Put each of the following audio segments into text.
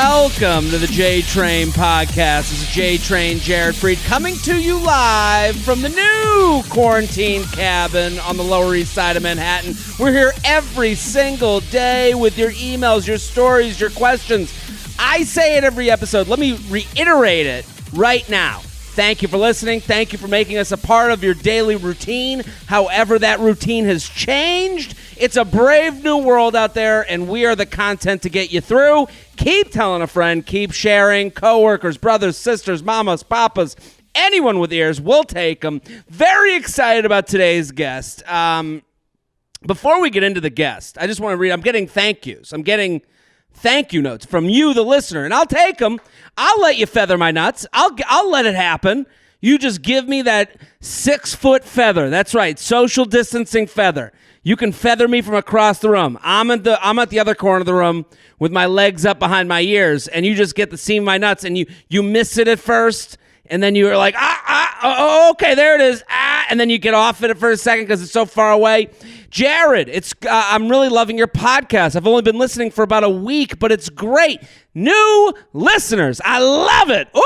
Welcome to the JTrain podcast. This is JTrain, Jared Freid, coming to you live from the new quarantine cabin on the Lower East Side of Manhattan. We're here every single day with your emails, your stories, your questions. I say it every episode. Let me reiterate it right now. Thank you for listening. Thank you for making us a part of your daily routine. However that routine has changed, it's a brave new world out there, and we are the content to get you through. Keep telling a friend. Keep sharing. Coworkers, brothers, sisters, mamas, papas, anyone with ears, we'll take them. Very excited about today's guest. Before we get into the guest, I just want to read. I'm getting thank yous. I'm getting thank you notes from you, the listener, and I'll take them. I'll let you feather my nuts. I'll let it happen. You just give me that 6-foot feather. That's right, social distancing feather. You can feather me from across the room. I'm at the other corner of the room with my legs up behind my ears, and you just get to see my nuts, and you miss it at first, and then you're like, okay, there it is, and then you get off it for a second because it's so far away. Jared, I'm really loving your podcast. I've only been listening for about a week, but it's great. New listeners. I love it. Ooh,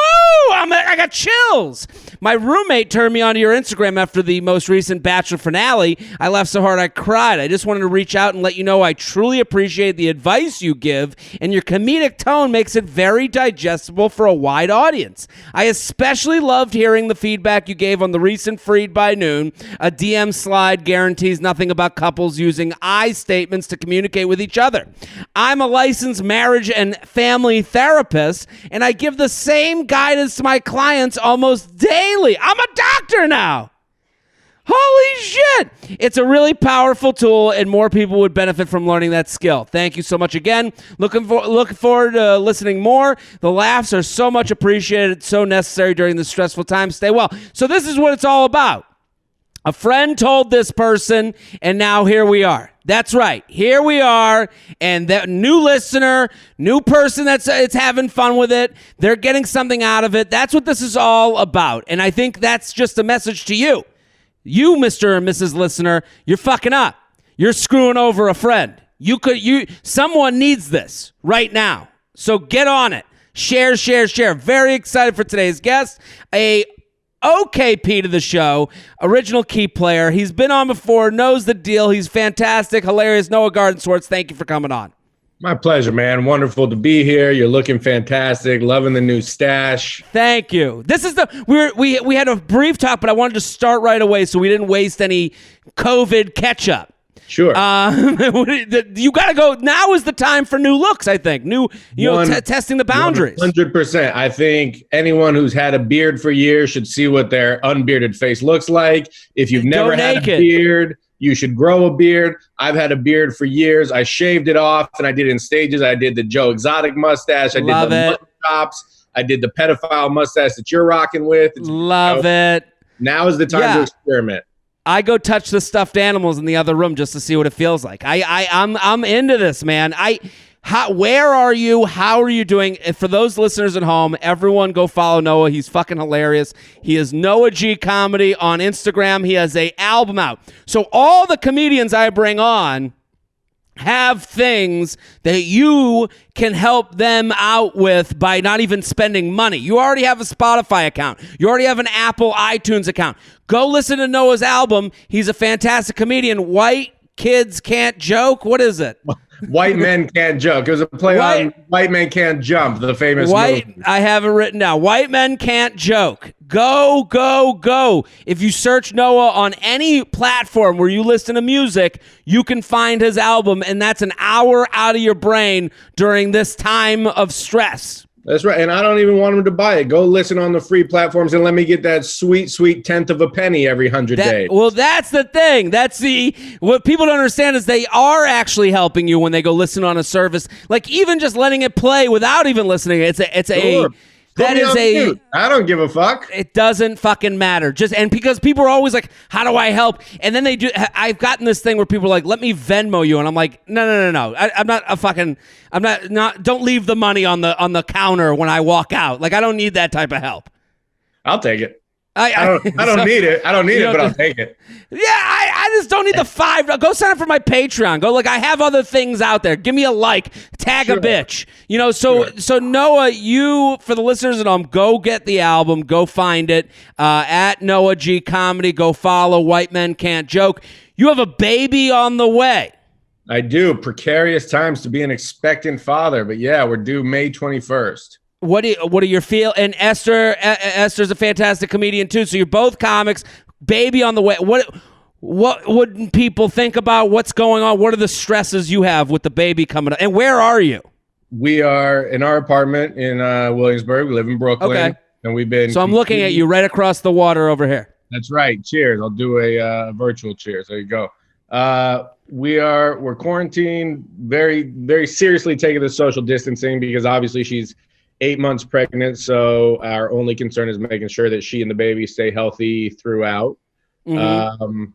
I got chills. My roommate turned me onto your Instagram after the most recent Bachelor finale. I laughed so hard I cried. I just wanted to reach out and let you know I truly appreciate the advice you give, and your comedic tone makes it very digestible for a wide audience. I especially loved hearing the feedback you gave on the recent Freid by Noon. A DM slide guarantees nothing about couples using I statements to communicate with each other. I'm a licensed marriage and family therapist, and I give the same guidance to my clients almost daily. I'm a doctor now. Holy shit. It's a really powerful tool, and more people would benefit from learning that skill. Thank you so much again. Looking forward to listening more. The laughs are so much appreciated, so necessary during this stressful time. Stay well. So this is what it's all about. A friend told this person, and now here we are. That's right. Here we are, and that new listener, new person it's having fun with it. They're getting something out of it. That's what this is all about, and I think that's just a message to you. You, Mr. and Mrs. Listener, you're fucking up. You're screwing over a friend. Someone needs this right now, so get on it. Share. Very excited for today's guest. OKP to the show, original key player. He's been on before, knows the deal. He's fantastic, hilarious. Noah Gardenswartz, thank you for coming on. My pleasure, man. Wonderful to be here. You're looking fantastic. Loving the new stash. Thank you. This is we had a brief talk, but I wanted to start right away so we didn't waste any COVID catch-up. Sure. You got to go. Now is the time for new looks, I think. Testing the boundaries. 100%. I think anyone who's had a beard for years should see what their unbearded face looks like. If you've never had a beard, you should grow a beard. I've had a beard for years. I shaved it off, and I did it in stages. I did the Joe Exotic mustache. I did the mutton chops. I did the pedophile mustache that you're rocking with. Love it. Now is the time to experiment. I go touch the stuffed animals in the other room just to see what it feels like. I'm into this, man. Where are you? How are you doing? And for those listeners at home, everyone go follow Noah. He's fucking hilarious. He is Noah G Comedy on Instagram. He has an album out. So all the comedians I bring on have things that you can help them out with by not even spending money. You already have a Spotify account. You already have an Apple iTunes account. Go listen to Noah's album. He's a fantastic comedian. White Kids Can't Joke. What is it? White Men Can't Joke. It was a play on White Men Can't Jump, the famous movie. I have it written down. White Men Can't Joke. Go. If you search Noah on any platform where you listen to music, you can find his album, and that's an hour out of your brain during this time of stress. That's right. And I don't even want them to buy it. Go listen on the free platforms and let me get that sweet, sweet tenth of a penny every 100 days. Well, that's the thing. What people don't understand is they are actually helping you when they go listen on a service. Like even just letting it play without even listening. I don't give a fuck. It doesn't fucking matter. And because people are always like, how do I help? And then I've gotten this thing where people are like, let me Venmo you. And I'm like, no. Don't leave the money on the counter when I walk out. Like, I don't need that type of help. I'll take it. I don't need it. I don't need it, but I'll take it. Yeah, I just don't need the $5. Go sign up for my Patreon. Go, I have other things out there. Give me a like. Tag a bitch. So Noah, you, for the listeners at home, go get the album. Go find it at Noah G Comedy. Go follow White Men Can't Joke. You have a baby on the way. I do. Precarious times to be an expectant father. But yeah, we're due May 21st. What are your feel? And Esther's a fantastic comedian too. So you're both comics. Baby on the way. What would people think about what's going on? What are the stresses you have with the baby coming up? And where are you? We are in our apartment in Williamsburg. We live in Brooklyn. Okay. And we've been. So I'm looking at you right across the water over here. That's right. Cheers. I'll do a virtual cheers. There you go. We're quarantined, very, very seriously taking the social distancing because obviously she's 8 months pregnant. So our only concern is making sure that she and the baby stay healthy throughout. Mm-hmm.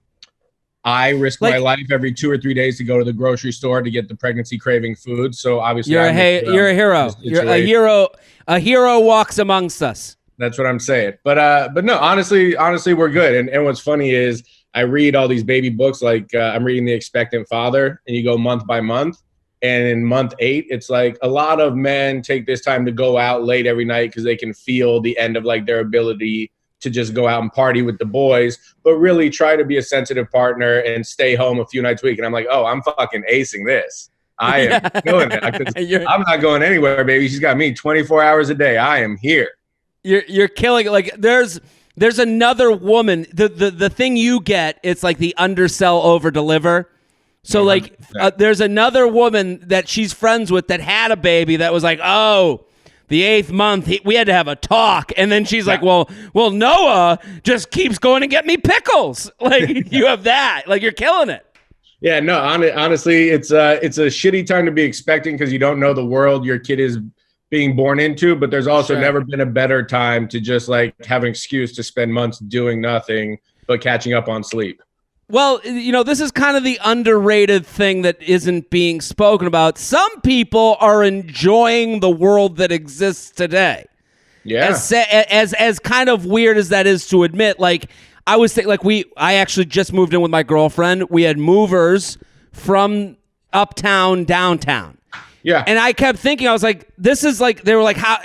I risk my life every 2 or 3 days to go to the grocery store to get the pregnancy craving food. So obviously you're a hero. You're a hero. A hero walks amongst us. That's what I'm saying. But no, honestly, we're good. And what's funny is I read all these baby books, like I'm reading The Expectant Father, and you go month by month. And in month 8, it's like a lot of men take this time to go out late every night because they can feel the end of their ability to just go out and party with the boys, but really try to be a sensitive partner and stay home a few nights a week. And I'm like, oh, I'm fucking acing this. I am doing it. I'm not going anywhere, baby. She's got me 24 hours a day. I am here. You're killing it. There's another woman. The thing you get, it's like the undersell, over deliver. So there's another woman that she's friends with that had a baby that was like, oh, the 8th month we had to have a talk, and then she's like, well, Noah just keeps going to get me pickles. You have that. You're killing it. Yeah, no, honestly, it's a shitty time to be expecting because you don't know the world your kid is being born into, but there's also never been a better time to just have an excuse to spend months doing nothing but catching up on sleep. Well, this is kind of the underrated thing that isn't being spoken about. Some people are enjoying the world that exists today. Yeah. As kind of weird as that is to admit, I was thinking, I actually just moved in with my girlfriend. We had movers from uptown, downtown. Yeah. And I kept thinking, I was like, this is they were like, how,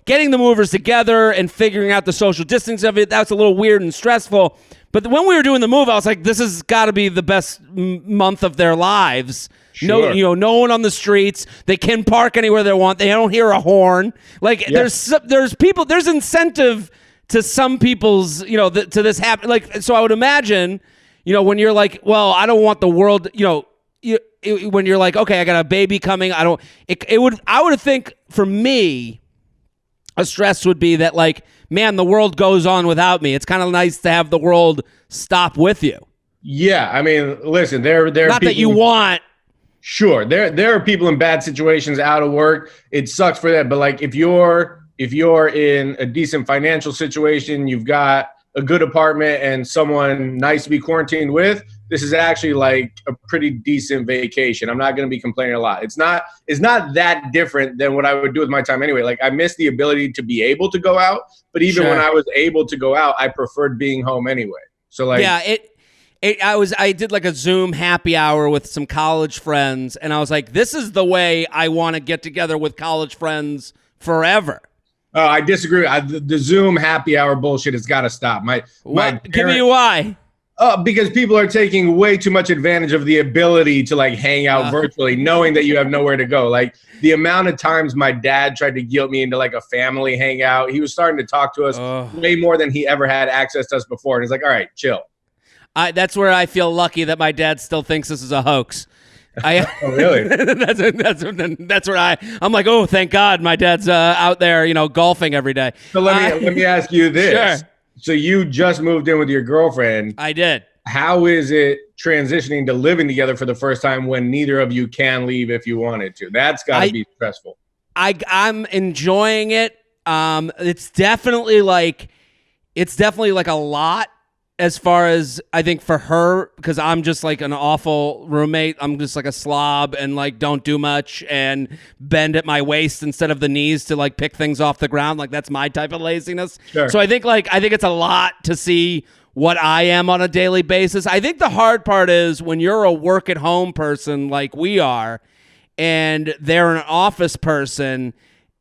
getting the movers together and figuring out the social distance of it, that's a little weird and stressful. But when we were doing the move, I was like, this has got to be the best month of their lives. Sure. No one on the streets. They can park anywhere they want. They don't hear a horn. There's people, there's incentive to some people's, to this happen. So I would imagine, when you're like, well, I don't want the world, when you're like, okay, I got a baby coming. I would think for me, a stress would be that man, the world goes on without me. It's kind of nice to have the world stop with you. Yeah, I mean, listen, there are not people, that you want. Sure, there are people in bad situations, out of work. It sucks for that, but if you're in a decent financial situation, you've got a good apartment and someone nice to be quarantined with, this is actually a pretty decent vacation. I'm not going to be complaining a lot. It's not that different than what I would do with my time anyway. I miss the ability to be able to go out, but even when I was able to go out, I preferred being home anyway. So I did a Zoom happy hour with some college friends, and I was like, this is the way I want to get together with college friends forever. Oh, I disagree. The Zoom happy hour bullshit has got to stop. Give me why. Because people are taking way too much advantage of the ability to hang out virtually, knowing that you have nowhere to go. The amount of times my dad tried to guilt me into a family hangout, he was starting to talk to us way more than he ever had access to us before. And he's like, all right, chill. That's where I feel lucky that my dad still thinks this is a hoax. Oh, really? That's where I'm like, oh, thank God my dad's out there, golfing every day. So let me ask you this. Sure. So you just moved in with your girlfriend. I did. How is it transitioning to living together for the first time when neither of you can leave if you wanted to? That's got to be stressful. I'm enjoying it. It's definitely a lot. as far as I think for her, because I'm just like an awful roommate. I'm just like a slob and like don't do much and bend at my waist instead of the knees to like pick things off the ground. Like that's my type of laziness. Sure. So I think it's a lot to see what I am on a daily basis. I think the hard part is when you're a work at home person like we are and they're an office person.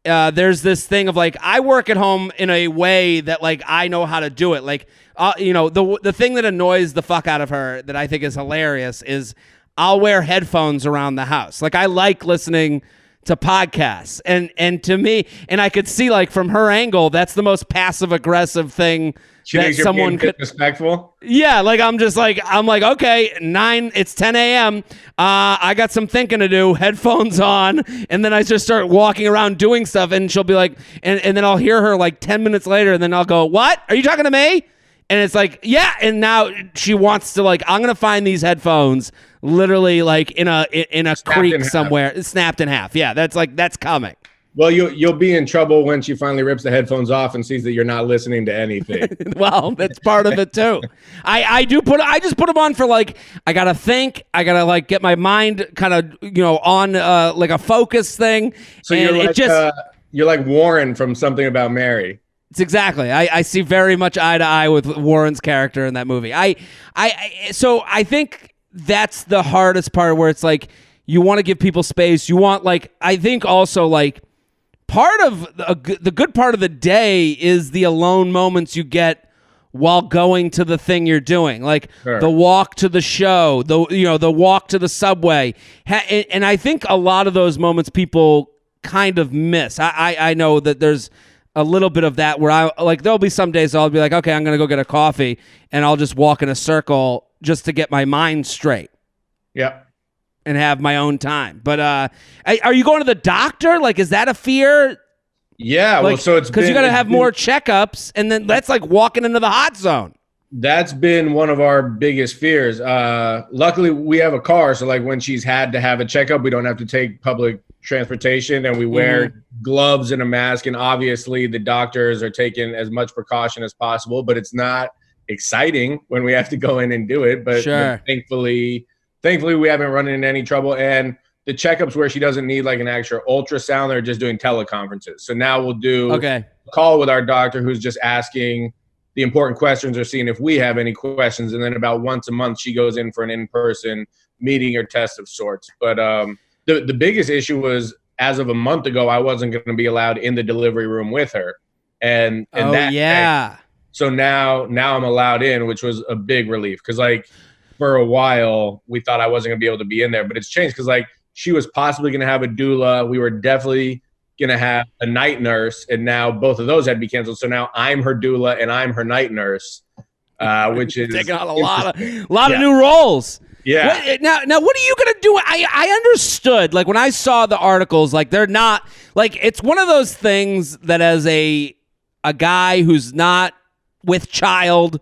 There's this thing of like I work at home in a way that like I know how to do it. Like the thing that annoys the fuck out of her that I think is hilarious is I'll wear headphones around the house. Like I like listening to podcasts, and to me, and I could see like from her angle that's the most passive aggressive thing that someone could. Disrespectful. Yeah, like I'm like okay, it's 10 a.m. I got some thinking to do. Headphones on, and then I just start walking around doing stuff, and she'll be like, and then I'll hear her like 10 minutes later, and then I'll go, "What? Are you talking to me?" And it's like, yeah, and now she wants to like, I'm gonna find these headphones literally like in a creek somewhere, snapped in half. Yeah, that's coming. Well, you'll be in trouble when she finally rips the headphones off and sees that you're not listening to anything. Well, that's part of it too. I just put them on for like I gotta think, I gotta like get my mind kind of on like a focus thing. So and you're like Warren from Something About Mary. It's exactly. I see very much eye to eye with Warren's character in that movie. So I think that's the hardest part where it's like you want to give people space. You want like I think also like part of the good part of the day is the alone moments you get while going to the thing you're doing, like sure. The walk to the show, the walk to the subway, and I think a lot of those moments people kind of miss. I know that there's a little bit of that where I like there'll be some days I'll be like, okay, I'm gonna go get a coffee and I'll just walk in a circle just to get my mind straight. Yep. And have my own time. But are you going to the doctor? Like, is that a fear? Yeah. Like, well, so it's because you got to have more checkups, and then that's like walking into the hot zone. That's been one of our biggest fears. Luckily, we have a car, so like when she's had to have a checkup, we don't have to take public transportation, and we wear gloves and a mask. And obviously, the doctors are taking as much precaution as possible. But it's not exciting when we have to go in and do it. But, sure. But thankfully, we haven't run into any trouble. And the checkups where she doesn't need like an extra ultrasound, they're just doing teleconferences. So now we'll do a call with our doctor who's just asking the important questions or seeing if we have any questions. And then about once a month, she goes in for an in-person meeting or test of sorts. But the biggest issue was as of a month ago, I wasn't going to be allowed in the delivery room with her. And so now I'm allowed in, which was a big relief. Cause like, for a while, we thought I wasn't going to be able to be in there, but it's changed because like she was possibly going to have a doula. We were definitely going to have a night nurse, and now both of those had to be canceled. So now I'm her doula and I'm her night nurse, which is taking on a lot of new roles. Yeah. Now, what are you going to do? I understood, like when I saw the articles, like they're not like it's one of those things that as a guy who's not with child.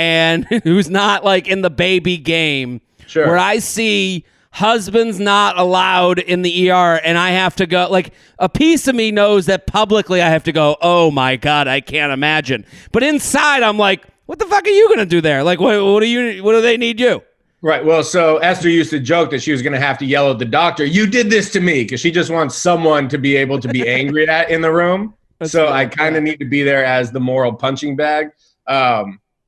And who's not like in the baby game, sure. Where I see husbands not allowed in the ER and I have to go, like a piece of me knows that publicly I have to go, oh my God, I can't imagine. But inside I'm like, what the fuck are you going to do there? Like, what do they need you? Right. Well, so Esther used to joke that she was going to have to yell at the doctor, you did this to me, because she just wants someone to be able to be angry at in the room. So I kind of need to be there as the moral punching bag.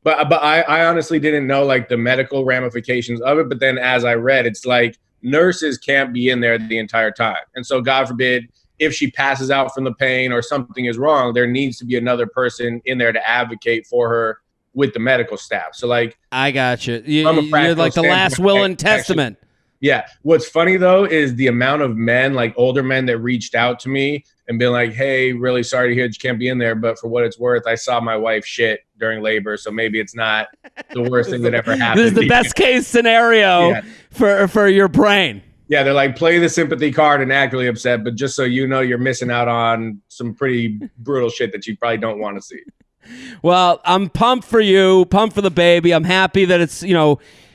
But I honestly didn't know like the medical ramifications of it. But then as I read, it's like nurses can't be in there the entire time. And so God forbid, if she passes out from the pain or something is wrong, there needs to be another person in there to advocate for her with the medical staff. So like, I got you. You're like the last will and testament. Yeah. What's funny though is the amount of men, like older men, that reached out to me and been like, hey, really sorry to hear that you can't be in there, but for what it's worth, I saw my wife shit during labor, so maybe it's not the worst thing that ever happened. This is the best case scenario for your brain. Yeah, they're like, play the sympathy card and act really upset, but just so you know, you're missing out on some pretty brutal shit that you probably don't want to see. Well, I'm pumped for you, pumped for the baby. I'm happy that it's,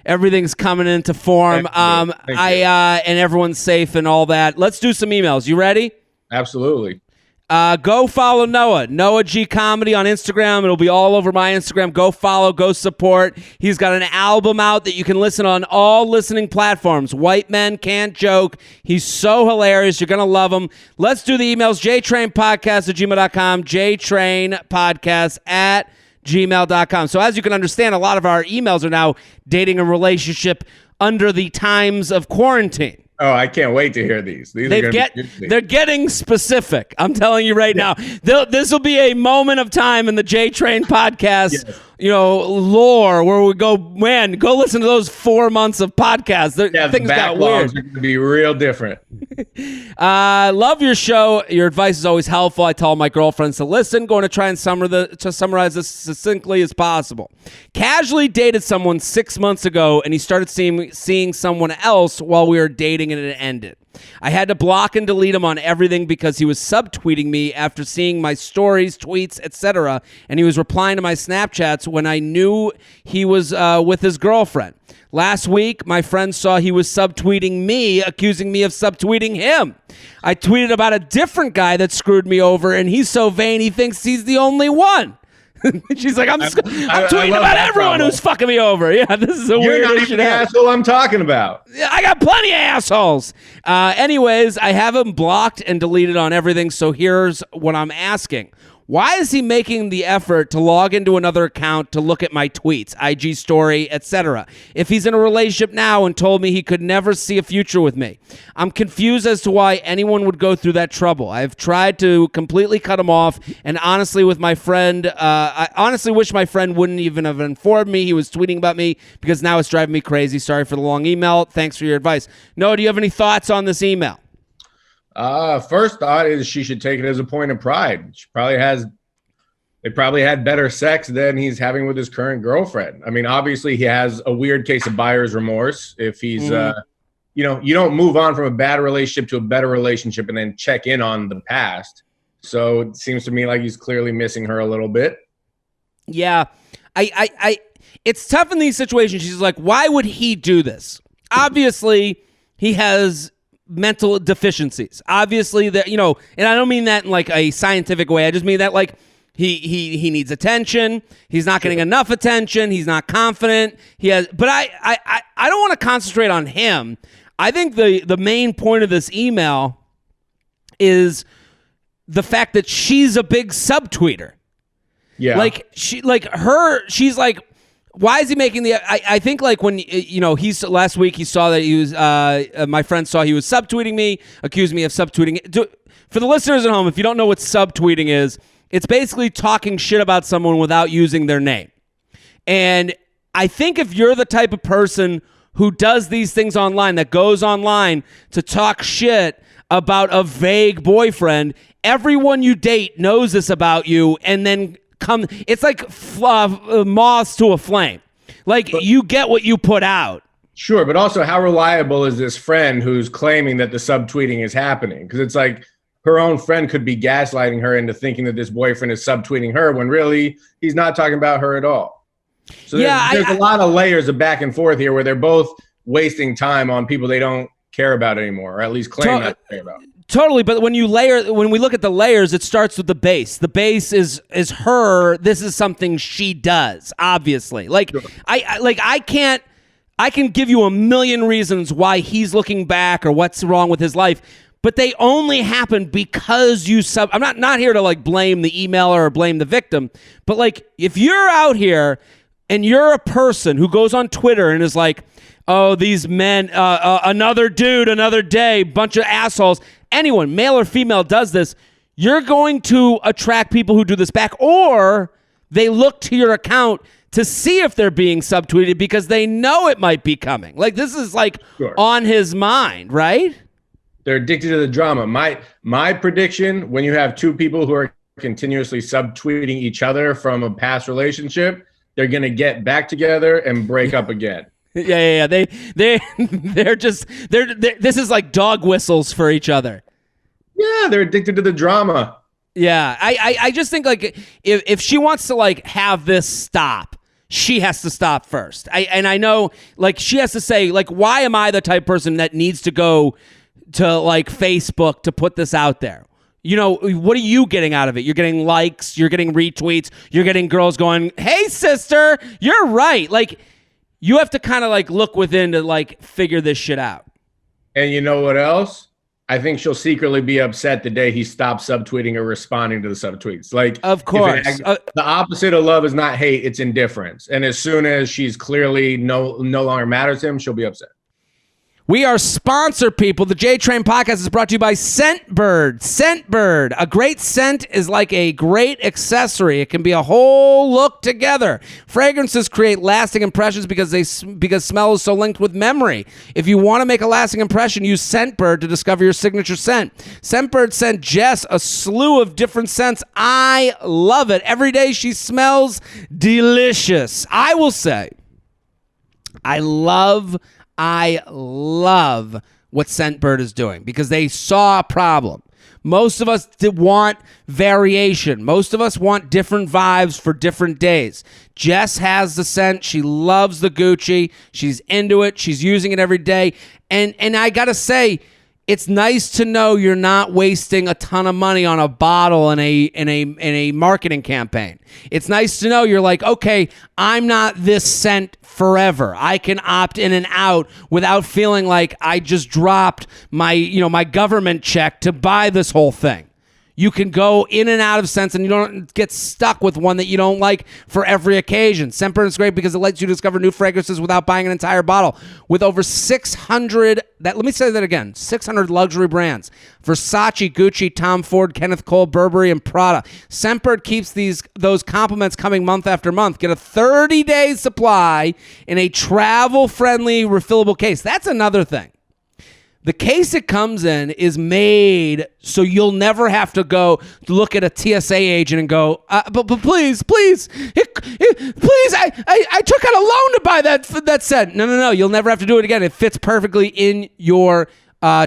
everything's coming into form. Thank you. And everyone's safe and all that. Let's do some emails. You ready? Absolutely. Go follow Noah G Comedy on Instagram. It'll be all over my Instagram. Go follow, go support. He's got an album out that you can listen on all listening platforms. White Men Can't Joke. He's so hilarious. You're going to love him. Let's do the emails. JTrainPodcast@gmail.com. JTrainPodcast@gmail.com. So as you can understand, a lot of our emails are now dating a relationship under the times of quarantine. Oh, I can't wait to hear these. They're getting specific. I'm telling you right now. This will be a moment of time in the JTrain podcast, lore where we go, man, go listen to those 4 months of podcasts. Things got weird. Are going to be real different. Love your show. Your advice is always helpful. I tell all my girlfriends to listen. Going to try and summarize this succinctly as possible. Casually dated someone 6 months ago, and he started seeing someone else while we were dating, and it ended. I had to block and delete him on everything because he was subtweeting me after seeing my stories, tweets, etc., and he was replying to my Snapchats when I knew he was with his girlfriend. Last week, my friend saw he was subtweeting me, accusing me of subtweeting him. I tweeted about a different guy that screwed me over, and he's so vain he thinks he's the only one. She's like, I'm tweeting about everyone who's fucking me over. Yeah, this is a weird issue. You're not even the asshole I'm talking about. I got plenty of assholes. Anyways, I have him blocked and deleted on everything, so here's what I'm asking. Why is he making the effort to log into another account to look at my tweets, IG story, etc. if he's in a relationship now and told me he could never see a future with me? I'm confused as to why anyone would go through that trouble. I've tried to completely cut him off, and honestly, with my friend, I honestly wish my friend wouldn't even have informed me he was tweeting about me, because now it's driving me crazy. Sorry for the long email. Thanks for your advice. Noah, do you have any thoughts on this email? First thought is she should take it as a point of pride. They probably had better sex than he's having with his current girlfriend. I mean, obviously he has a weird case of buyer's remorse. If he's, you don't move on from a bad relationship to a better relationship and then check in on the past. So it seems to me like he's clearly missing her a little bit. Yeah, it's tough in these situations. She's like, why would he do this? Obviously, he has mental deficiencies. Obviously, that and I don't mean that in like a scientific way. I just mean that like he needs attention. He's not getting enough attention. He's not confident. But I don't want to concentrate on him. I think the main point of this email is the fact that she's a big subtweeter. Yeah, she's like, why is he making I think like when, he's last week he saw that he was, my friend saw he was subtweeting me, accused me of subtweeting. For the listeners at home, if you don't know what subtweeting is, it's basically talking shit about someone without using their name. And I think if you're the type of person who does these things online, that goes online to talk shit about a vague boyfriend, everyone you date knows this about you, and then it's like moths to a flame. You get what you put out. Sure, but also how reliable is this friend who's claiming that the subtweeting is happening? Because it's like her own friend could be gaslighting her into thinking that this boyfriend is subtweeting her when really he's not talking about her at all. So there's a lot of layers of back and forth here where they're both wasting time on people they don't care about anymore, or at least claim not to care about. Totally, but when we look at the layers, it starts with the base. The base is her. This is something she does, obviously. Sure. I can give you a million reasons why he's looking back or what's wrong with his life, but they only happen because I'm not here to blame the emailer or blame the victim, but if you're out here and you're a person who goes on Twitter and is like, oh, these men, another dude, another day, bunch of assholes. Anyone, male or female, does this, you're going to attract people who do this back, or they look to your account to see if they're being subtweeted because they know it might be coming. This is Sure. On his mind, right? They're addicted to the drama. My prediction, when you have two people who are continuously subtweeting each other from a past relationship, they're going to get back together and break up again. Yeah. They're this is like dog whistles for each other. Yeah, they're addicted to the drama. Yeah, I just think if she wants to have this stop, she has to stop first. I know she has to say why am I the type of person that needs to go to Facebook to put this out there? You know, what are you getting out of it? You're getting likes, you're getting retweets, you're getting girls going, hey, sister, you're right. Like, you have to kind of like look within to like figure this shit out. And you know what else? I think she'll secretly be upset the day he stops subtweeting or responding to the subtweets. Like, of course, the opposite of love is not hate; it's indifference. And as soon as she's clearly no longer matters to him, she'll be upset. We are sponsored, people. The JTrain podcast is brought to you by Scentbird. Scentbird. A great scent is like a great accessory. It can be a whole look together. Fragrances create lasting impressions because smell is so linked with memory. If you want to make a lasting impression, use Scentbird to discover your signature scent. Scentbird sent Jess a slew of different scents. I love it. Every day she smells delicious. I will say, I love what Scentbird is doing because they saw a problem. Most of us want variation. Most of us want different vibes for different days. Jess has the scent. She loves the Gucci. She's into it. She's using it every day. And I got to say, it's nice to know you're not wasting a ton of money on a bottle in a marketing campaign. It's nice to know you're like, okay, I'm not this scent forever. I can opt in and out without feeling like I just dropped my government check to buy this whole thing. You can go in and out of scents and you don't get stuck with one that you don't like for every occasion. Scentbird is great because it lets you discover new fragrances without buying an entire bottle. With over 600, let me say that again, 600 luxury brands. Versace, Gucci, Tom Ford, Kenneth Cole, Burberry, and Prada. Scentbird keeps those compliments coming month after month. Get a 30-day supply in a travel-friendly refillable case. That's another thing. The case it comes in is made so you'll never have to go look at a TSA agent and go, but please, please, I took out a loan to buy that set. No, you'll never have to do it again. It fits perfectly in your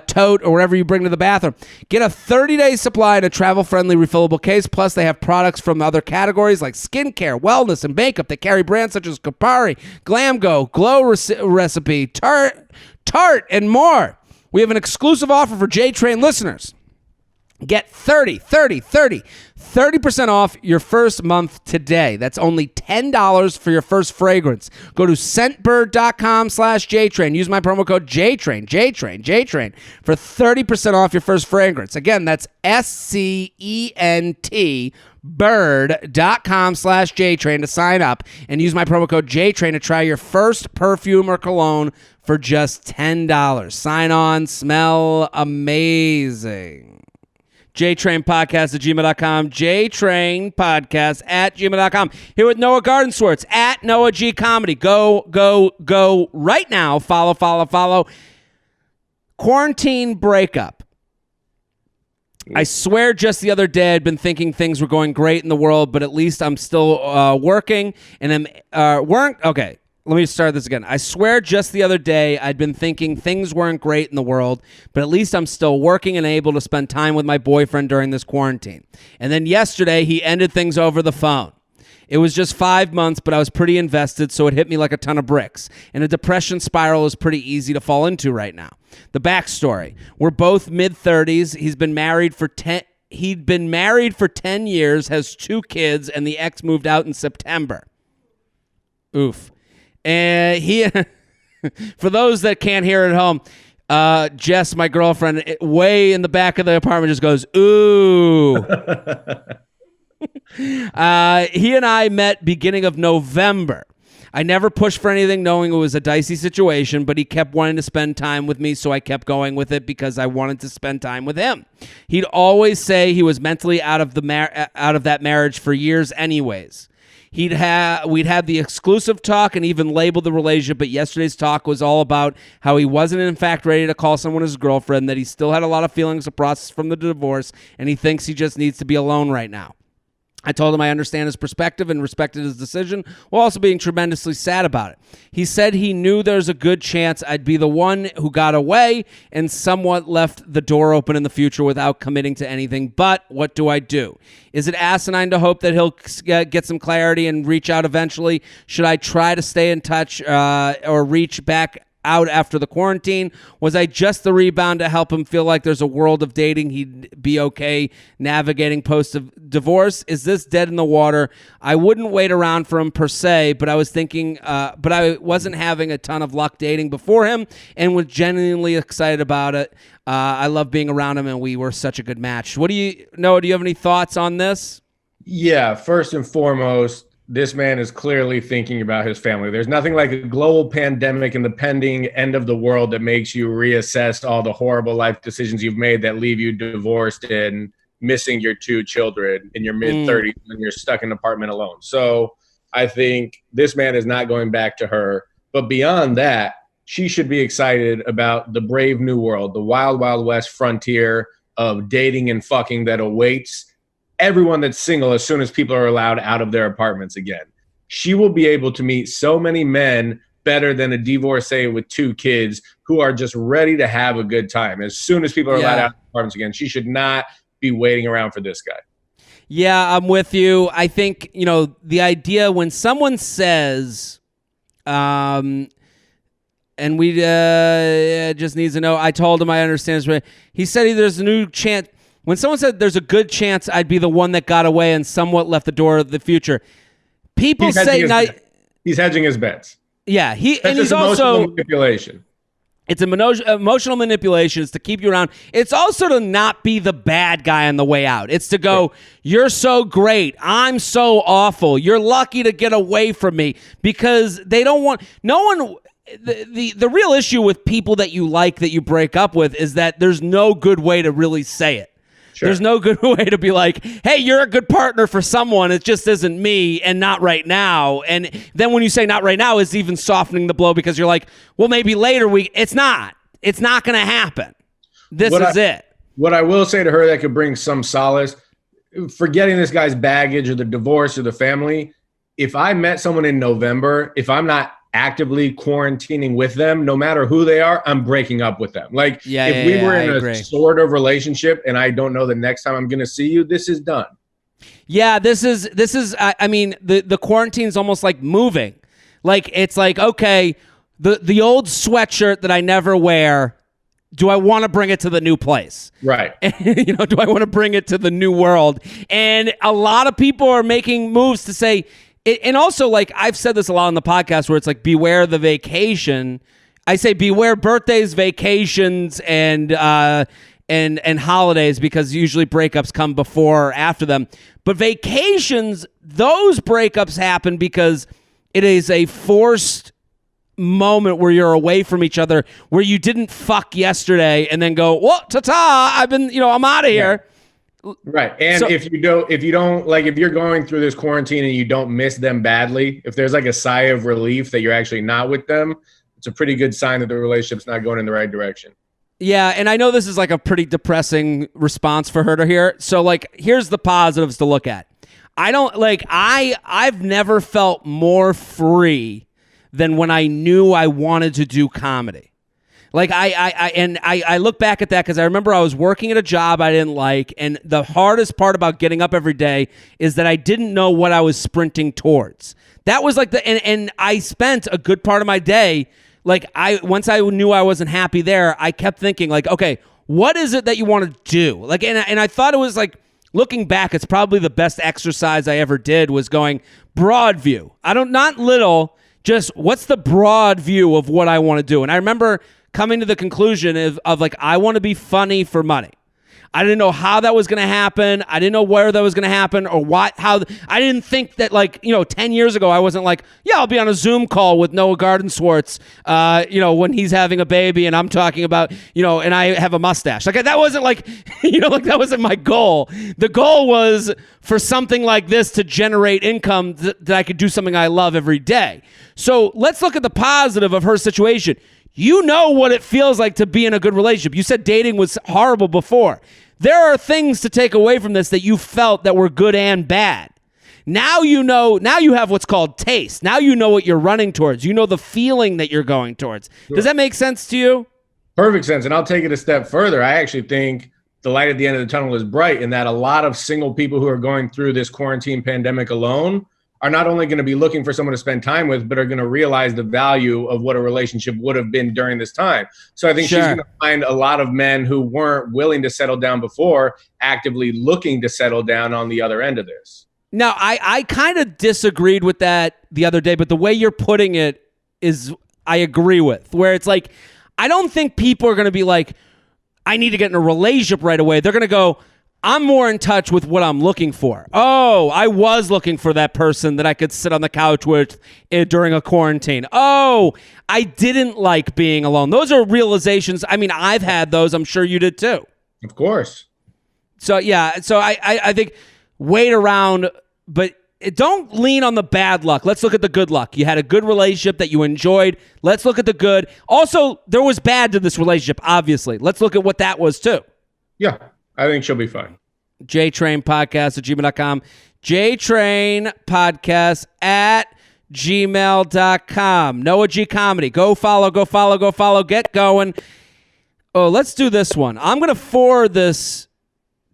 tote or wherever you bring to the bathroom. Get a 30-day supply in a travel-friendly refillable case. Plus, they have products from other categories like skincare, wellness, and makeup. They carry brands such as Kapari, Glamgo, Glow Recipe, Tarte, and more. We have an exclusive offer for JTrain listeners. Get 30% off your first month today. That's only $10 for your first fragrance. Go to scentbird.com/JTrain. Use my promo code JTrain for 30% off your first fragrance. Again, that's SCENT bird.com/JTrain to sign up and use my promo code JTrain to try your first perfume or cologne for just $10. Sign on, smell amazing. JTrain Podcast at gmail.com. JTrain Podcast at gmail.com. Here with Noah Gardenswartz at Noah G Comedy. Go right now. Follow. Quarantine breakup. I swear just the other day I'd been thinking things were going great in the world, but at least I'm still working and okay. Let me start this again. I swear just the other day I'd been thinking things weren't great in the world, but at least I'm still working and able to spend time with my boyfriend during this quarantine. And then yesterday he ended things over the phone. It was just 5 months, but I was pretty invested, so it hit me like a ton of bricks. And a depression spiral is pretty easy to fall into right now. The backstory. We're both mid-30s. He'd been married for 10 years, has 2 kids, and the ex moved out in September. Oof. And for those that can't hear at home, Jess, my girlfriend, way in the back of the apartment just goes, ooh. He and I met beginning of November. I never pushed for anything knowing it was a dicey situation, but he kept wanting to spend time with me, so I kept going with it because I wanted to spend time with him. He'd always say he was mentally out of that marriage for years anyways. We'd had the exclusive talk and even labeled the relationship, but yesterday's talk was all about how he wasn't in fact ready to call someone his girlfriend, that he still had a lot of feelings to process from the divorce, and he thinks he just needs to be alone right now. I told him I understand his perspective and respected his decision, while also being tremendously sad about it. He said he knew there's a good chance I'd be the one who got away and somewhat left the door open in the future without committing to anything, but what do I do? Is it asinine to hope that he'll get some clarity and reach out eventually? Should I try to stay in touch or reach back out after the quarantine? Was I just the rebound to help him feel like there's a world of dating he'd be okay navigating post-divorce? Is this dead in the water? I wouldn't wait around for him per se, but I was thinking, but I wasn't having a ton of luck dating before him and was genuinely excited about it. I love being around him, and we were such a good match. Noah, do you have any thoughts on this? Yeah, first and foremost, this man is clearly thinking about his family. There's nothing like a global pandemic and the pending end of the world that makes you reassess all the horrible life decisions you've made that leave you divorced and missing your 2 children in your mid-30s when you're stuck in an apartment alone. So I think this man is not going back to her. But beyond that, she should be excited about the brave new world, the wild, wild west frontier of dating and fucking that awaits everyone that's single as soon as people are allowed out of their apartments again. She will be able to meet so many men better than a divorcee with 2 kids who are just ready to have a good time. As soon as people are allowed out of apartments again, she should not be waiting around for this guy. Yeah, I'm with you. I think, the idea when someone says, and we just needs to know, I told him I understand. He said there's a new chance. When someone said there's a good chance I'd be the one that got away and somewhat left the door of the future, people say he's hedging his bets. Yeah, he's also manipulation. It's emotional manipulation. It's to keep you around. It's also to not be the bad guy on the way out. It's to go, you're so great. I'm so awful. You're lucky to get away from me, because they don't want no one. The real issue with people that you like that you break up with is that there's no good way to really say it. Sure. There's no good way to be like, hey, you're a good partner for someone. It just isn't me, and not right now. And then when you say not right now, it's even softening the blow, because you're like, well, maybe later it's not. It's not going to happen. This is it. What I will say to her that could bring some solace, forgetting this guy's baggage or the divorce or the family, if I met someone in November, if I'm not actively quarantining with them, no matter who they are, I'm breaking up with them. Like, if we were in a sort of relationship and I don't know the next time I'm going to see you, this is done. Yeah, this is. I mean, the quarantine's almost like moving. Like, it's like, okay, the old sweatshirt that I never wear, do I want to bring it to the new place? Right. Do I want to bring it to the new world? And a lot of people are making moves to say. And also, like, I've said this a lot on the podcast where it's like, beware the vacation. I say beware birthdays, vacations, and holidays, because usually breakups come before or after them. But vacations, those breakups happen because it is a forced moment where you're away from each other, where you didn't fuck yesterday and then go, well, ta-ta, I'm out of here. Right. And if you don't like, if you're going through this quarantine and you don't miss them badly, if there's like a sigh of relief that you're actually not with them, it's a pretty good sign that the relationship's not going in the right direction. Yeah. And I know this is like a pretty depressing response for her to hear. So, like, here's the positives to look at. I've never felt more free than when I knew I wanted to do comedy. Like, I look back at that because I remember I was working at a job I didn't like, and the hardest part about getting up every day is that I didn't know what I was sprinting towards. That was like and I spent a good part of my day, like, once I knew I wasn't happy there, I kept thinking, like, okay, what is it that you want to do? Like, and I thought it was like, looking back, it's probably the best exercise I ever did was going broad view. Not little, just what's the broad view of what I want to do? And I remember coming to the conclusion of like, I want to be funny for money. I didn't know how that was going to happen. I didn't know where that was going to happen or how. I didn't think that, like, 10 years ago, I wasn't like, yeah, I'll be on a Zoom call with Noah Gardenswartz, when he's having a baby and I'm talking about, and I have a mustache. Like, that wasn't like, like, that wasn't my goal. The goal was for something like this to generate income that I could do something I love every day. So let's look at the positive of her situation. You know what it feels like to be in a good relationship. You said dating was horrible before. There are things to take away from this that you felt that were good and bad. Now you have what's called taste. Now you know what you're running towards. You know the feeling that you're going towards. Sure. Does that make sense to you? Perfect sense. And I'll take it a step further. I actually think the light at the end of the tunnel is bright in that a lot of single people who are going through this quarantine pandemic alone are not only going to be looking for someone to spend time with, but are going to realize the value of what a relationship would have been during this time. So I think she's going to find a lot of men who weren't willing to settle down before actively looking to settle down on the other end of this. Now, I kind of disagreed with that the other day, but the way you're putting it is I agree with, where it's like, I don't think people are going to be like, I need to get in a relationship right away. They're going to go, I'm more in touch with what I'm looking for. Oh, I was looking for that person that I could sit on the couch with during a quarantine. Oh, I didn't like being alone. Those are realizations. I mean, I've had those. I'm sure you did too. Of course. So, yeah. So I think wait around, but don't lean on the bad luck. Let's look at the good luck. You had a good relationship that you enjoyed. Let's look at the good. Also, there was bad to this relationship, obviously. Let's look at what that was too. Yeah. I think she'll be fine. JTrain podcast at gmail.com. JTrain podcast at gmail.com. Noah G Comedy. Go follow. Get going. Oh, let's do this one. I'm going to forward this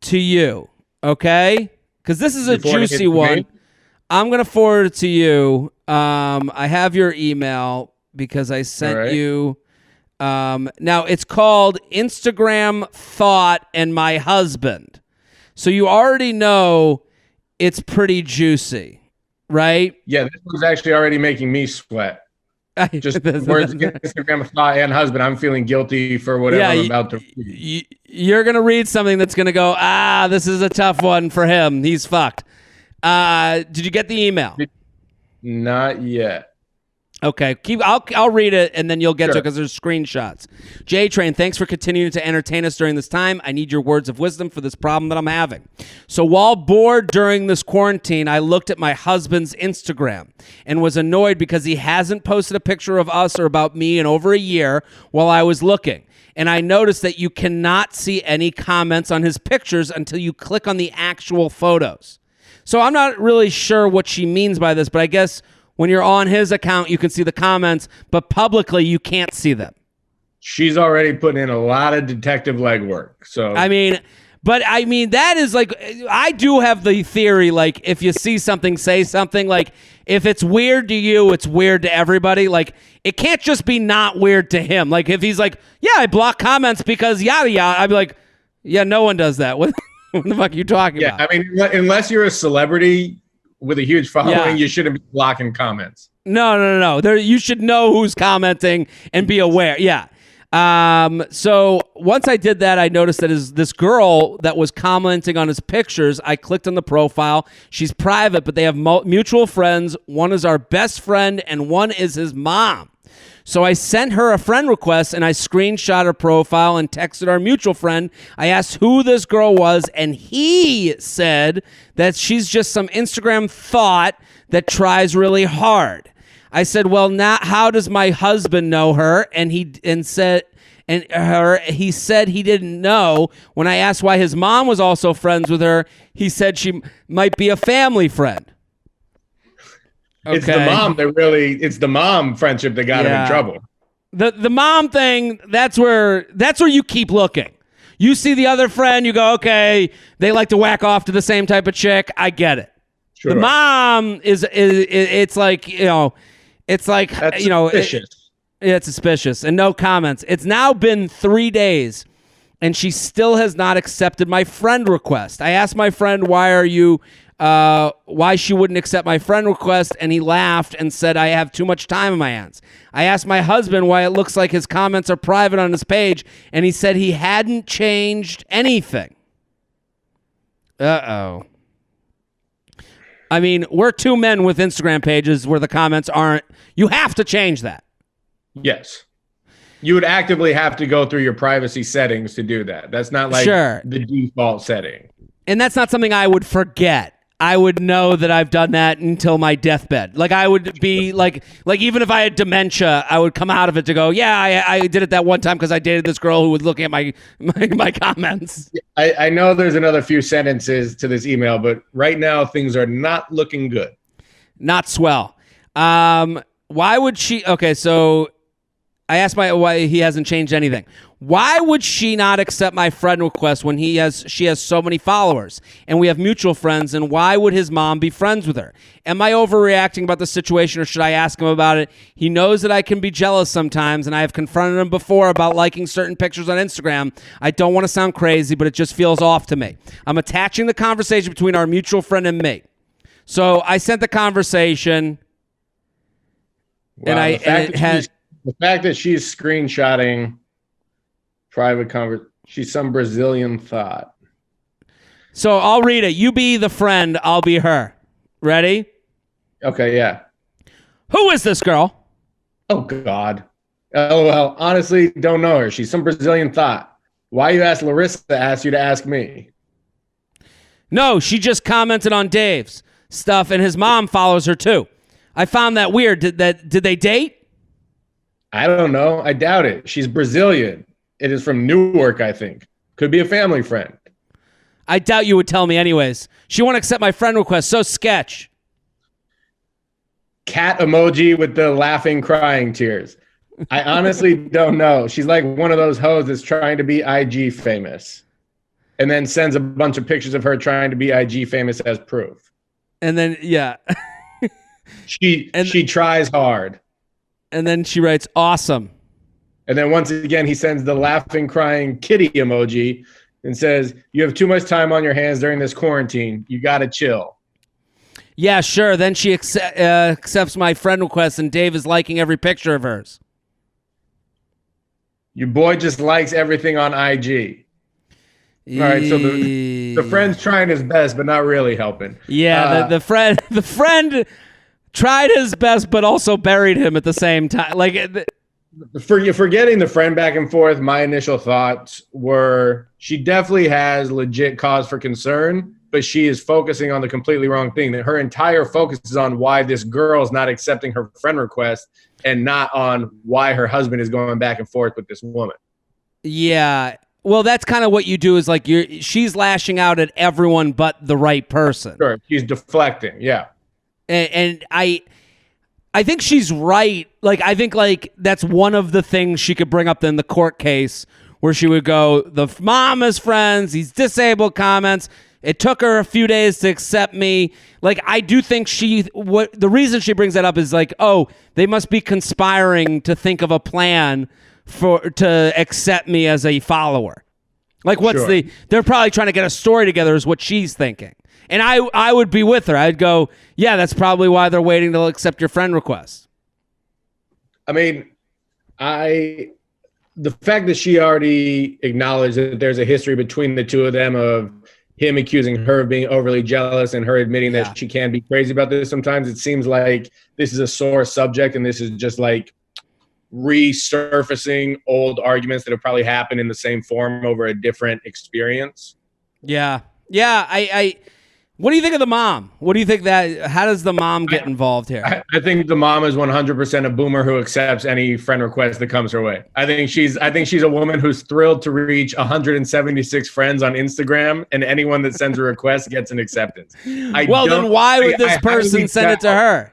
to you, okay? Because this is a juicy one. I'm going to forward it to you. I have your email because I sent you... now it's called Instagram Thought and My Husband. So you already know it's pretty juicy, right? Yeah, this was actually already making me sweat. Just words Instagram Thought and Husband. I'm feeling guilty for whatever I'm about to read. You're going to read something that's going to go, this is a tough one for him. He's fucked. Did you get the email? Not yet. Okay, I'll read it, and then you'll get to it because there's screenshots. JTrain, thanks for continuing to entertain us during this time. I need your words of wisdom for this problem that I'm having. So while bored during this quarantine, I looked at my husband's Instagram and was annoyed because he hasn't posted a picture of us or about me in over a year while I was looking. And I noticed that you cannot see any comments on his pictures until you click on the actual photos. So I'm not really sure what she means by this, but I guess... when you're on his account, you can see the comments, but publicly, you can't see them. She's already putting in a lot of detective legwork. So I mean, that is like, I do have the theory, like, if you see something, say something. Like, if it's weird to you, it's weird to everybody. Like, it can't just be not weird to him. Like, if he's like, yeah, I block comments because yada yada, I'd be like, yeah, no one does that. What the fuck are you talking about? Yeah, I mean, unless you're a celebrity with a huge following, you shouldn't be blocking comments. No. You should know who's commenting and be aware. Yeah. So once I did that, I noticed that this girl that was commenting on his pictures, I clicked on the profile. She's private, but they have mutual friends. One is our best friend, and one is his mom. So I sent her a friend request, and I screenshot her profile and texted our mutual friend. I asked who this girl was, and he said that she's just some Instagram thought that tries really hard. I said, well, now how does my husband know her? And he said he didn't know. When I asked why his mom was also friends with her, he said she might be a family friend. Okay. It's the mom friendship that got him in trouble. The mom thing, that's where you keep looking. You see the other friend, you go, okay, they like to whack off to the same type of chick. I get it. Sure. The mom it's like, it's like, that's suspicious. It's suspicious. And no comments. It's now been 3 days and she still has not accepted my friend request. I asked my friend, why she wouldn't accept my friend request, and he laughed and said, I have too much time on my hands. I asked my husband why it looks like his comments are private on his page, and he said he hadn't changed anything. Uh-oh. I mean, we're two men with Instagram pages where the comments aren't. You have to change that. Yes. You would actively have to go through your privacy settings to do that. That's not like the default setting. And that's not something I would forget. I would know that I've done that until my deathbed. Like I would be like even if I had dementia, I would come out of it to go, yeah, I did it that one time because I dated this girl who was looking at my comments. I know there's another few sentences to this email, but right now things are not looking good. Not swell. Why would she? Okay, so I asked why he hasn't changed anything. Why would she not accept my friend request when she has so many followers and we have mutual friends, and why would his mom be friends with her? Am I overreacting about the situation, or should I ask him about it? He knows that I can be jealous sometimes, and I have confronted him before about liking certain pictures on Instagram. I don't want to sound crazy, but it just feels off to me. I'm attaching the conversation between our mutual friend and me. So I sent the conversation, wow, the fact that she's screenshotting private conversation, she's some Brazilian thought. So I'll read it. You be the friend, I'll be her. Ready? Okay, yeah. Who is this girl? Oh, God. LOL. Honestly, don't know her. She's some Brazilian thought. Why you ask Larissa to ask you to ask me? No, she just commented on Dave's stuff, and his mom follows her too. I found that weird. Did they date? I don't know. I doubt it. She's Brazilian. It is from Newark, I think. Could be a family friend. I doubt you would tell me anyways. She won't accept my friend request. So sketch. Cat emoji with the laughing, crying tears. I honestly don't know. She's like one of those hoes that's trying to be IG famous and then sends a bunch of pictures of her trying to be IG famous as proof. And then, yeah. She tries hard. And then she writes, awesome. And then once again, he sends the laughing, crying kitty emoji and says, you have too much time on your hands during this quarantine. You got to chill. Yeah, sure. Then she accepts my friend request, and Dave is liking every picture of hers. Your boy just likes everything on IG. All right, so the friend's trying his best, but not really helping. Yeah, the friend tried his best, but also buried him at the same time. Like, forgetting the friend back and forth, my initial thoughts were she definitely has legit cause for concern, but she is focusing on the completely wrong thing. That her entire focus is on why this girl is not accepting her friend request and not on why her husband is going back and forth with this woman. Yeah. Well, that's kind of what you do is like she's lashing out at everyone but the right person. Sure. She's deflecting. Yeah. And I think she's right. Like, I think like that's one of the things she could bring up in the court case where she would go, the mom is friends, he's disabled comments. It took her a few days to accept me. Like, I do think the reason she brings that up is like, oh, they must be conspiring to think of a plan to accept me as a follower. Like, they're probably trying to get a story together is what she's thinking. And I would be with her. I'd go, yeah, that's probably why they're waiting to accept your friend request. I mean, the fact that she already acknowledged that there's a history between the two of them of him accusing her of being overly jealous and her admitting that she can be crazy about this sometimes, it seems like this is a sore subject and this is just like resurfacing old arguments that have probably happened in the same form over a different experience. Yeah. Yeah. What do you think of the mom? What do you think how does the mom get involved here? I think the mom is 100% a boomer who accepts any friend request that comes her way. I think she's a woman who's thrilled to reach 176 friends on Instagram, and anyone that sends a request gets an acceptance. Then why would this person send it to her?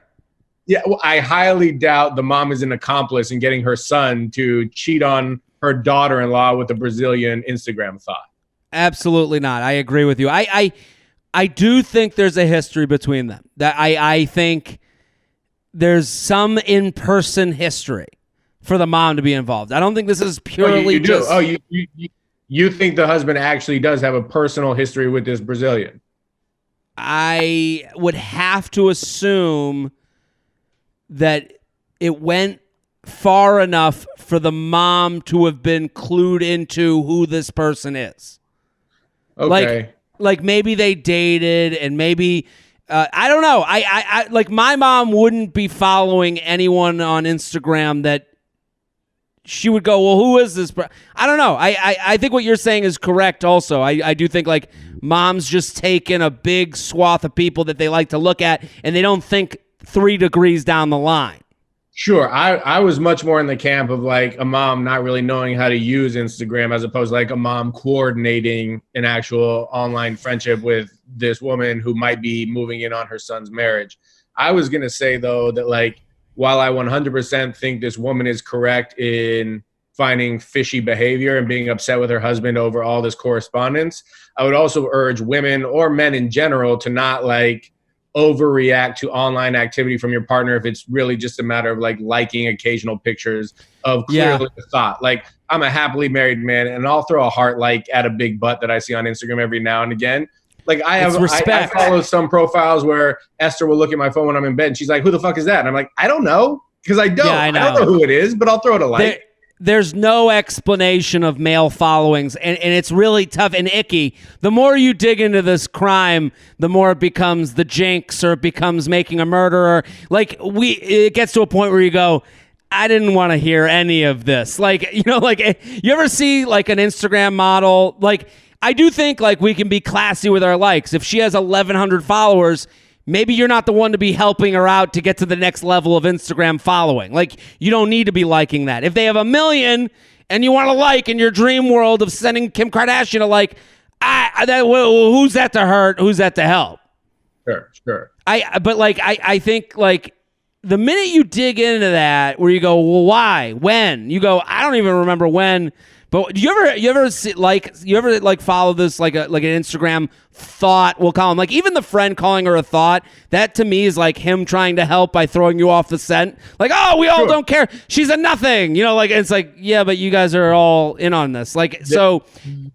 Yeah, well, I highly doubt the mom is an accomplice in getting her son to cheat on her daughter-in-law with a Brazilian Instagram thought. Absolutely not. I agree with you. I do think there's a history between them. That I think there's some in-person history for the mom to be involved. I don't think this is purely just... Oh, you think the husband actually does have a personal history with this Brazilian? I would have to assume that it went far enough for the mom to have been clued into who this person is. Okay. Like maybe they dated and maybe I don't know. I like my mom wouldn't be following anyone on Instagram that she would go, well, who is this? I don't know. I think what you're saying is correct also. I do think like moms just take in a big swath of people that they like to look at and they don't think 3 degrees down the line. Sure. I was much more in the camp of like a mom not really knowing how to use Instagram as opposed to like a mom coordinating an actual online friendship with this woman who might be moving in on her son's marriage. I was going to say, though, that like while I 100% think this woman is correct in finding fishy behavior and being upset with her husband over all this correspondence, I would also urge women or men in general to not like overreact to online activity from your partner if it's really just a matter of like liking occasional pictures of clearly a thought. Like, I'm a happily married man and I'll throw a heart like at a big butt that I see on Instagram every now and again. Like, I follow some profiles where Esther will look at my phone when I'm in bed and she's like, who the fuck is that? And I'm like, I don't know, because I don't. I don't know who it is, but I'll throw it a like. There's no explanation of male followings, and it's really tough and icky. The more you dig into this crime, the more it becomes the jinx, or it becomes making a murderer. Like, it gets to a point where you go, I didn't want to hear any of this. Like, you know, like, you ever see like an Instagram model? Like, I do think like we can be classy with our likes. If she has 1,100 followers, maybe you're not the one to be helping her out to get to the next level of Instagram following. Like, you don't need to be liking that. If they have 1 million and you want to like in your dream world of sending Kim Kardashian a like, who's that to hurt? Who's that to help? Sure. I think like the minute you dig into that, where you go, well, why, when? You go, I don't even remember when. But do you ever follow this like an Instagram thought? We'll call him, like, even the friend calling her a thought. That to me is like him trying to help by throwing you off the scent. Like, oh, we all don't care. She's a nothing. You know, like, it's like, yeah, but you guys are all in on this. Like, so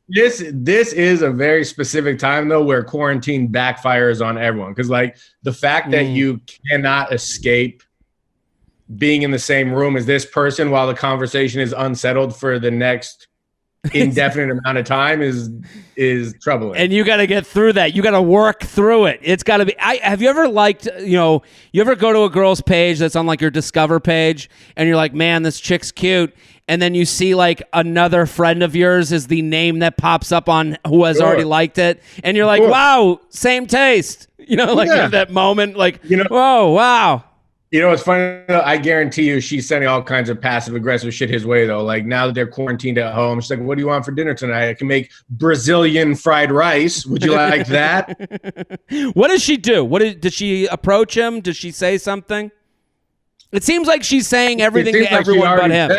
this is a very specific time though where quarantine backfires on everyone, because like the fact that you cannot escape being in the same room as this person while the conversation is unsettled for the next indefinite amount of time is troubling. And you got to get through that. You got to work through it. It's got to be. Have you ever liked, you ever go to a girl's page that's on like your Discover page and you're like, man, this chick's cute. And then you see like another friend of yours is the name that pops up on who has already liked it. And you're like, wow, same taste. You know, like that moment, like, whoa, wow. You know, it's funny, I guarantee you she's sending all kinds of passive-aggressive shit his way, though. Like, now that they're quarantined at home, she's like, what do you want for dinner tonight? I can make Brazilian fried rice. Would you like that? What does she do? Did she approach him? Did she say something? It seems like she's saying everything to everyone but him.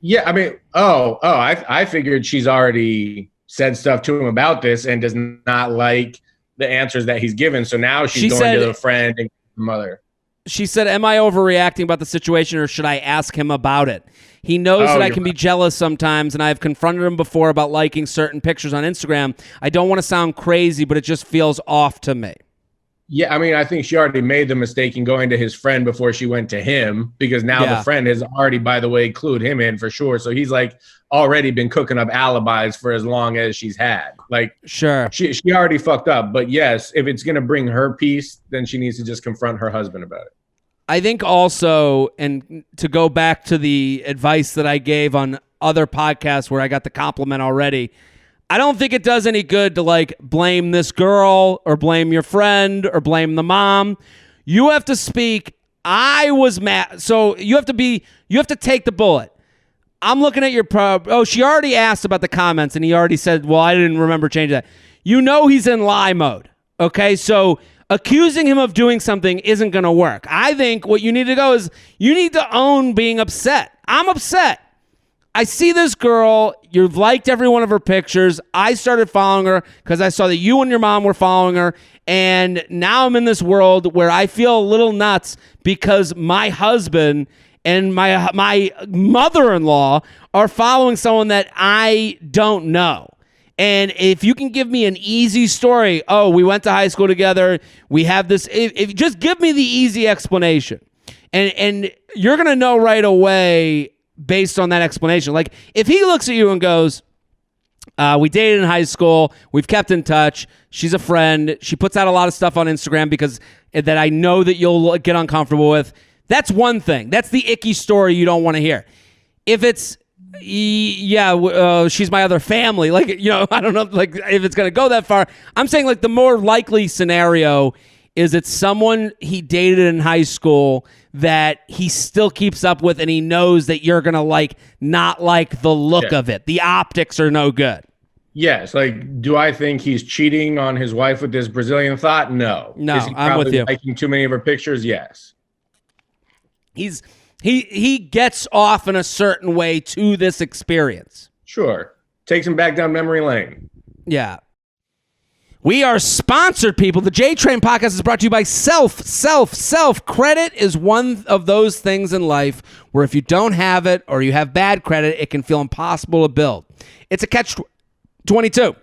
Yeah, I mean, I figured she's already said stuff to him about this and does not like the answers that he's given. So now she's going to the friend and the mother. She said, am I overreacting about the situation, or should I ask him about it? He knows that I can be jealous sometimes, and I've confronted him before about liking certain pictures on Instagram. I don't want to sound crazy, but it just feels off to me. Yeah, I mean, I think she already made the mistake in going to his friend before she went to him, because now the friend has already, by the way, clued him in for sure. So he's like already been cooking up alibis for as long as she's had. Like, sure, she already fucked up. But yes, if it's going to bring her peace, then she needs to just confront her husband about it. I think also, and to go back to the advice that I gave on other podcasts where I got the compliment already, I don't think it does any good to like blame this girl or blame your friend or blame the mom. You have to speak. I was mad. So you have to take the bullet. I'm looking at your she already asked about the comments and he already said, well, I didn't remember changing that. You know, he's in lie mode. Okay. So accusing him of doing something isn't going to work. I think what you need to go is you need to own being upset. I'm upset. I see this girl. You've liked every one of her pictures. I started following her because I saw that you and your mom were following her. And now I'm in this world where I feel a little nuts because my husband and my mother-in-law are following someone that I don't know. And if you can give me an easy story, we went to high school together, we have this, if just give me the easy explanation. And you're going to know right away based on that explanation. Like, if he looks at you and goes, we dated in high school, we've kept in touch, she's a friend, she puts out a lot of stuff on Instagram because that I know that you'll get uncomfortable with, that's one thing. That's the icky story you don't want to hear. If it's, she's my other family, like, I don't know, like, if it's going to go that far. I'm saying, like, the more likely scenario is it's someone he dated in high school that he still keeps up with and he knows that you're going to, like, not like the look of it. The optics are no good. Yes. Like, do I think he's cheating on his wife with this Brazilian thought? No. No, I'm with you. Liking too many of her pictures? Yes. He gets off in a certain way to this experience. Sure. Takes him back down memory lane. Yeah. We are sponsored, people. The JTrain podcast is brought to you by Self. Credit is one of those things in life where if you don't have it or you have bad credit, it can feel impossible to build. It's a catch-22.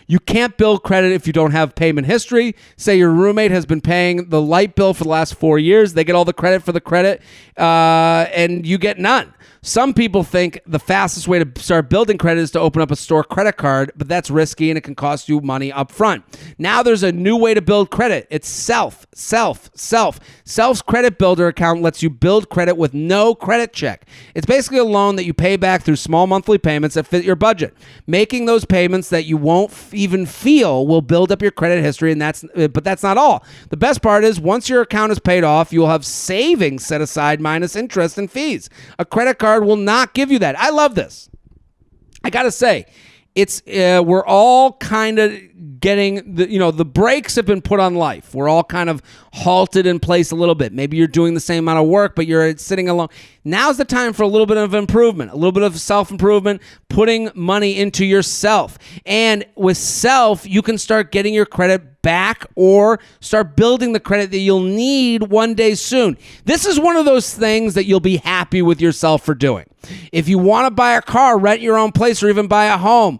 You can't build credit if you don't have payment history. Say your roommate has been paying the light bill for the last 4 years. They get all the credit for the credit, and you get none. Some people think the fastest way to start building credit is to open up a store credit card, but that's risky and it can cost you money up front. Now there's a new way to build credit. It's Self. Self's credit builder account lets you build credit with no credit check. It's basically a loan that you pay back through small monthly payments that fit your budget. Making those payments that you won't even feel will build up your credit history, but that's not all. The best part is once your account is paid off, you'll have savings set aside minus interest and fees. A credit card will not give you that. I love this. I gotta say, it's we're all kind of getting the brakes have been put on life. We're all kind of halted in place a little bit. Maybe you're doing the same amount of work, but you're sitting alone. Now's the time for a little bit of improvement, a little bit of self-improvement, putting money into yourself. And with Self, you can start getting your credit back or start building the credit that you'll need one day soon. This is one of those things that you'll be happy with yourself for doing. If you want to buy a car, rent your own place, or even buy a home,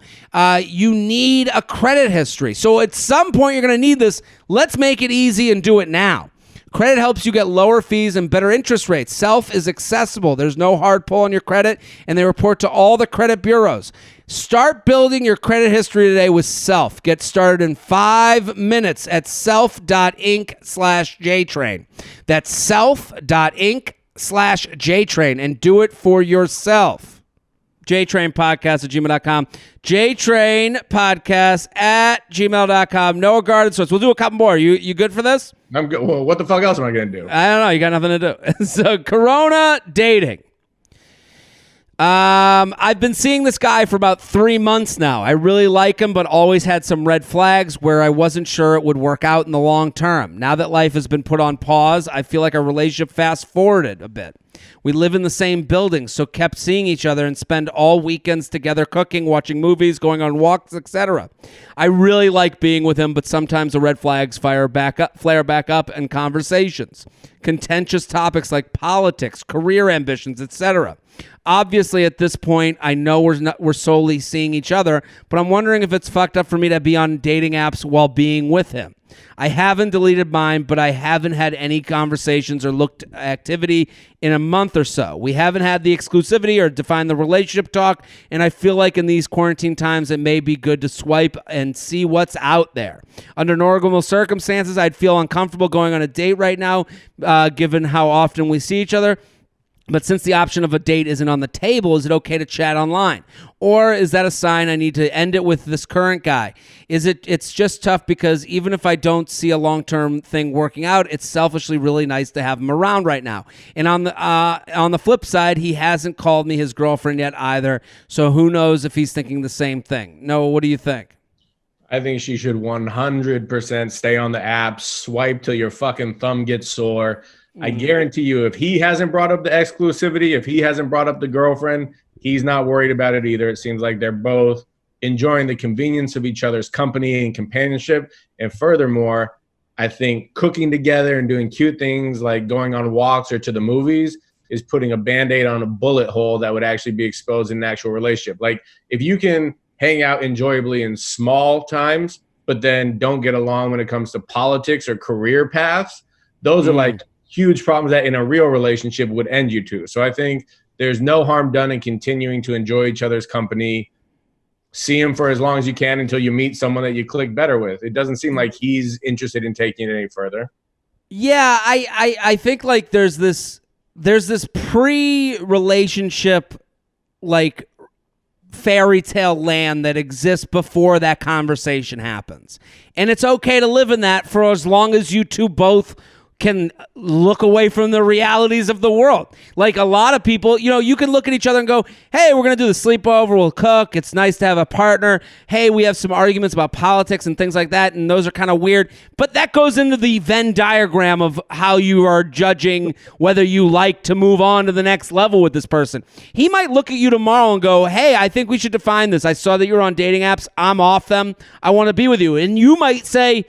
you need a credit history. So at some point, you're going to need this. Let's make it easy and do it now. Credit helps you get lower fees and better interest rates. Self is accessible. There's no hard pull on your credit, and they report to all the credit bureaus. Start building your credit history today with Self. Get started in 5 minutes at self.inc/JTrain. That's self.inc/JTrain, and do it for yourself. JTrain podcast at gmail.com. JTrain podcast at gmail.com. Noah Garden Source. We'll do a couple more. You good for this? I'm good. Well, what the fuck else am I going to do? I don't know. You got nothing to do. So, Corona dating. I've been seeing this guy for about 3 months now. I really like him, but always had some red flags where I wasn't sure it would work out in the long term. Now that life has been put on pause, I feel like our relationship fast-forwarded a bit. We live in the same building, so kept seeing each other and spend all weekends together cooking, watching movies, going on walks, etc. I really like being with him, but sometimes the red flags flare back up in conversations. Contentious topics like politics, career ambitions, etc. Obviously, at this point, I know we're solely seeing each other, but I'm wondering if it's fucked up for me to be on dating apps while being with him. I haven't deleted mine, but I haven't had any conversations or looked activity in a month or so. We haven't had the exclusivity or defined the relationship talk, and I feel like in these quarantine times, it may be good to swipe and see what's out there. Under normal circumstances, I'd feel uncomfortable going on a date right now, given how often we see each other. But since the option of a date isn't on the table, is it okay to chat online? Or is that a sign I need to end it with this current guy? It's just tough because even if I don't see a long-term thing working out, it's selfishly really nice to have him around right now. And on the flip side, he hasn't called me his girlfriend yet either. So who knows if he's thinking the same thing? Noah, what do you think? I think she should 100% stay on the app, swipe till your fucking thumb gets sore. I guarantee you, if he hasn't brought up the exclusivity, if he hasn't brought up the girlfriend, he's not worried about it either. It seems like they're both enjoying the convenience of each other's company and companionship. And furthermore, I think cooking together and doing cute things like going on walks or to the movies is putting a Band-Aid on a bullet hole that would actually be exposed in an actual relationship. Like, if you can hang out enjoyably in small times, but then don't get along when it comes to politics or career paths, those are like huge problems that in a real relationship would end you to. So I think there's no harm done in continuing to enjoy each other's company. See him for as long as you can until you meet someone that you click better with. It doesn't seem like he's interested in taking it any further. Yeah, I think like there's this pre-relationship like fairy tale land that exists before that conversation happens. And it's okay to live in that for as long as you two both can look away from the realities of the world. Like a lot of people, you can look at each other and go, hey, we're going to do the sleepover. We'll cook. It's nice to have a partner. Hey, we have some arguments about politics and things like that. And those are kind of weird. But that goes into the Venn diagram of how you are judging whether you like to move on to the next level with this person. He might look at you tomorrow and go, hey, I think we should define this. I saw that you're on dating apps. I'm off them. I want to be with you. And you might say,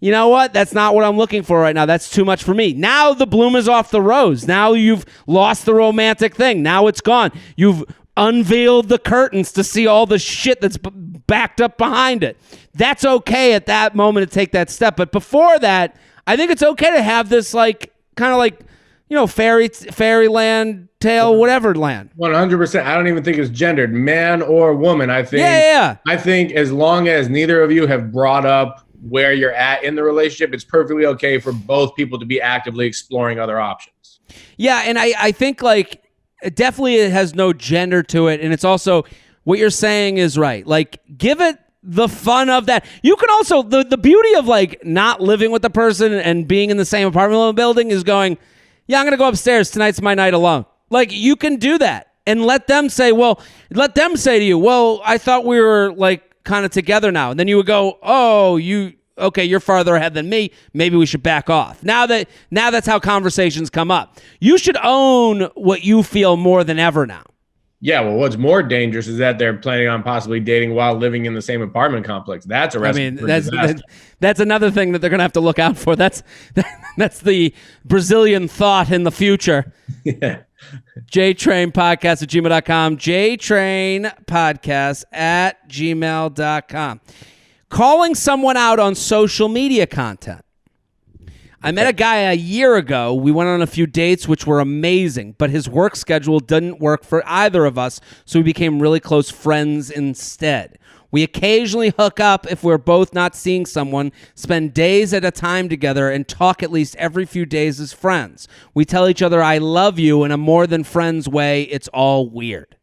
you know what? That's not what I'm looking for right now. That's too much for me. Now the bloom is off the rose. Now you've lost the romantic thing. Now it's gone. You've unveiled the curtains to see all the shit that's backed up behind it. That's okay at that moment to take that step. But before that, I think it's okay to have this fairyland tale, whatever land. 100%. I don't even think it's gendered, man or woman. I think. Yeah. I think as long as neither of you have brought up where you're at in the relationship, it's perfectly okay for both people to be actively exploring other options. Yeah, and I think definitely it has no gender to it, and it's also what you're saying is right. Like, give it the fun of that. You can also the beauty of not living with the person and being in the same apartment building is going, yeah, I'm gonna go upstairs. Tonight's my night alone. Like, you can do that and let them say to you, well, I thought we were kind of together now. And then you would go, oh, you're farther ahead than me. Maybe we should back off. Now that's how conversations come up. You should own what you feel more than ever now. Yeah, well, what's more dangerous is that they're planning on possibly dating while living in the same apartment complex. That's a recipe for disaster. That's another thing that they're going to have to look out for. That's the Brazilian thought in the future. Yeah. JTrain podcast at gmail.com. JTrain podcast at gmail.com. Calling someone out on social media content. I met a guy a year ago. We went on a few dates, which were amazing, but his work schedule didn't work for either of us, so we became really close friends instead. We occasionally hook up if we're both not seeing someone, spend days at a time together, and talk at least every few days as friends. We tell each other I love you in a more than friends way. It's all weird.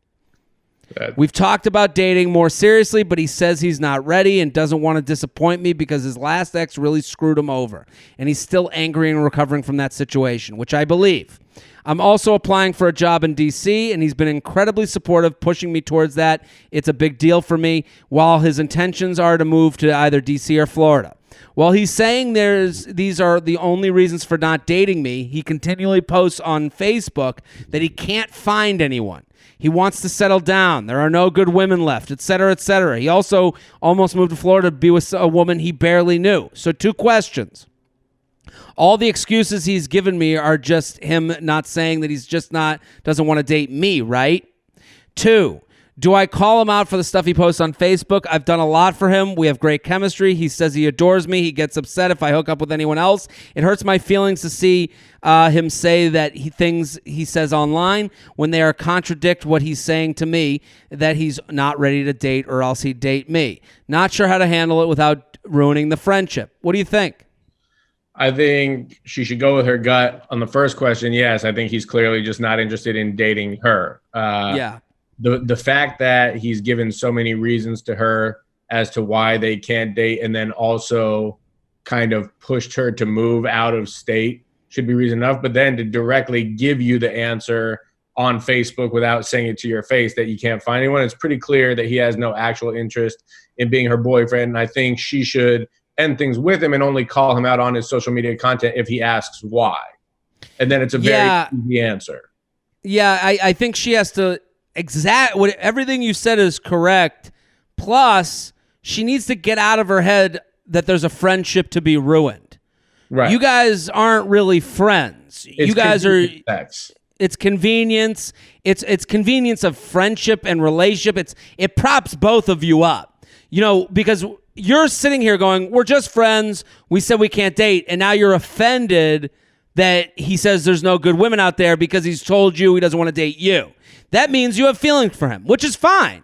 We've talked about dating more seriously, but he says he's not ready and doesn't want to disappoint me because his last ex really screwed him over. And he's still angry and recovering from that situation, which I believe. I'm also applying for a job in D.C., and he's been incredibly supportive, pushing me towards that. It's a big deal for me, while his intentions are to move to either D.C. or Florida. While he's saying these are the only reasons for not dating me, he continually posts on Facebook that he can't find anyone. He wants to settle down. There are no good women left, etc., etc. He also almost moved to Florida to be with a woman he barely knew. So 2 questions. All the excuses he's given me are just him not saying that he's just doesn't want to date me, right? 2, do I call him out for the stuff he posts on Facebook? I've done a lot for him. We have great chemistry. He says he adores me. He gets upset if I hook up with anyone else. It hurts my feelings to see him say that things he says online when they are contradict what he's saying to me, that he's not ready to date or else he'd date me. Not sure how to handle it without ruining the friendship. What do you think? I think she should go with her gut on the first question. Yes, I think he's clearly just not interested in dating her. Yeah. The fact that he's given so many reasons to her as to why they can't date, and then also kind of pushed her to move out of state should be reason enough. But then to directly give you the answer on Facebook without saying it to your face that you can't find anyone, it's pretty clear that he has no actual interest in being her boyfriend. And I think she should end things with him and only call him out on his social media content if he asks why. And then it's a very easy answer. Yeah, I think she has to everything you said is correct. Plus, she needs to get out of her head that there's a friendship to be ruined. Right. You guys aren't really friends. You guys are sex. It's convenience. It's convenience of friendship and relationship. It props both of you up. Because you're sitting here going, we're just friends. We said we can't date. And now you're offended that he says there's no good women out there because he's told you he doesn't want to date you. That means you have feelings for him, which is fine.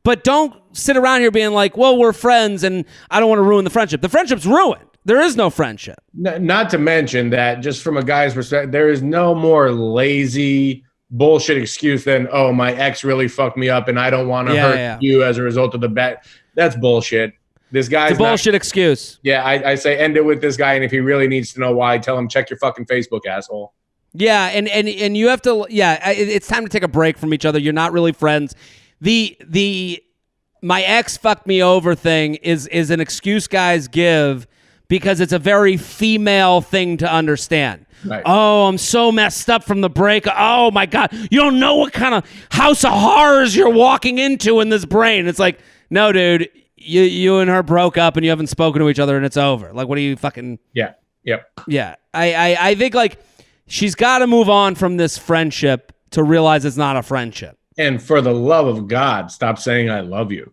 But don't sit around here being like, well, we're friends and I don't want to ruin the friendship. The friendship's ruined. There is no friendship. Not to mention that just from a guy's perspective, there is no more lazy bullshit excuse than, oh, my ex really fucked me up and I don't want to hurt you as a result of the bet. That's bullshit. This guy's it's a bullshit excuse. Yeah, I say end it with this guy, and if he really needs to know why, tell him check your fucking Facebook, asshole. Yeah, and you have to. Yeah, it's time to take a break from each other. You're not really friends. The my ex fucked me over thing is an excuse guys give because it's a very female thing to understand. Right. Oh, I'm so messed up from the break. Oh my God, you don't know what kind of house of horrors you're walking into in this brain. It's like, no, dude. You and her broke up and you haven't spoken to each other and it's over. Like, what are you fucking... Yeah. Yep. Yeah. I think, like, she's got to move on from this friendship to realize it's not a friendship. And for the love of God, stop saying I love you.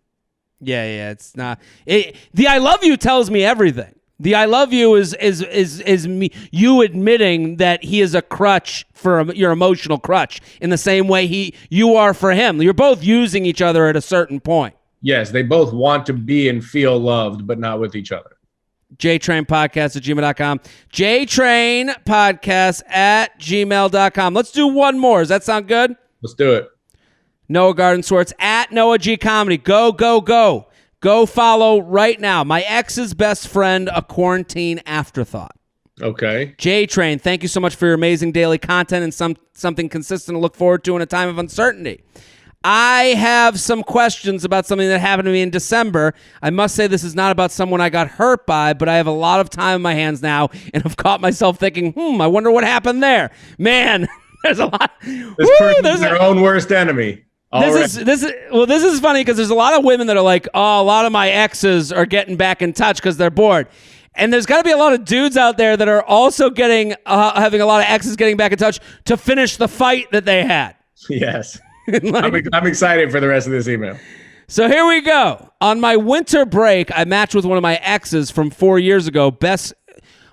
Yeah, it's not... the I love you tells me everything. The I love you is me, you admitting that he is a crutch for your emotional crutch in the same way you are for him. You're both using each other at a certain point. Yes, they both want to be and feel loved, but not with each other. JTrain podcast at gmail.com. JTrain podcast at gmail.com. Let's do one more. Does that sound good? Let's do it. Noah Garden Swartz at Noah G Comedy. Go, go, go. Go follow right now. My ex's best friend, a quarantine afterthought. Okay. JTrain, thank you so much for your amazing daily content and something consistent to look forward to in a time of uncertainty. I have some questions about something that happened to me in December. I must say this is not about someone I got hurt by, but I have a lot of time in my hands now, and I've caught myself thinking, I wonder what happened there. Man, there's a lot. This person's their own worst enemy. This is funny because there's a lot of women that are like, oh, a lot of my exes are getting back in touch because they're bored. And there's got to be a lot of dudes out there that are also getting having a lot of exes getting back in touch to finish the fight that they had. Yes. I'm excited for the rest of this email. So here we go. On my winter break, I matched with one of my exes from 4 years ago.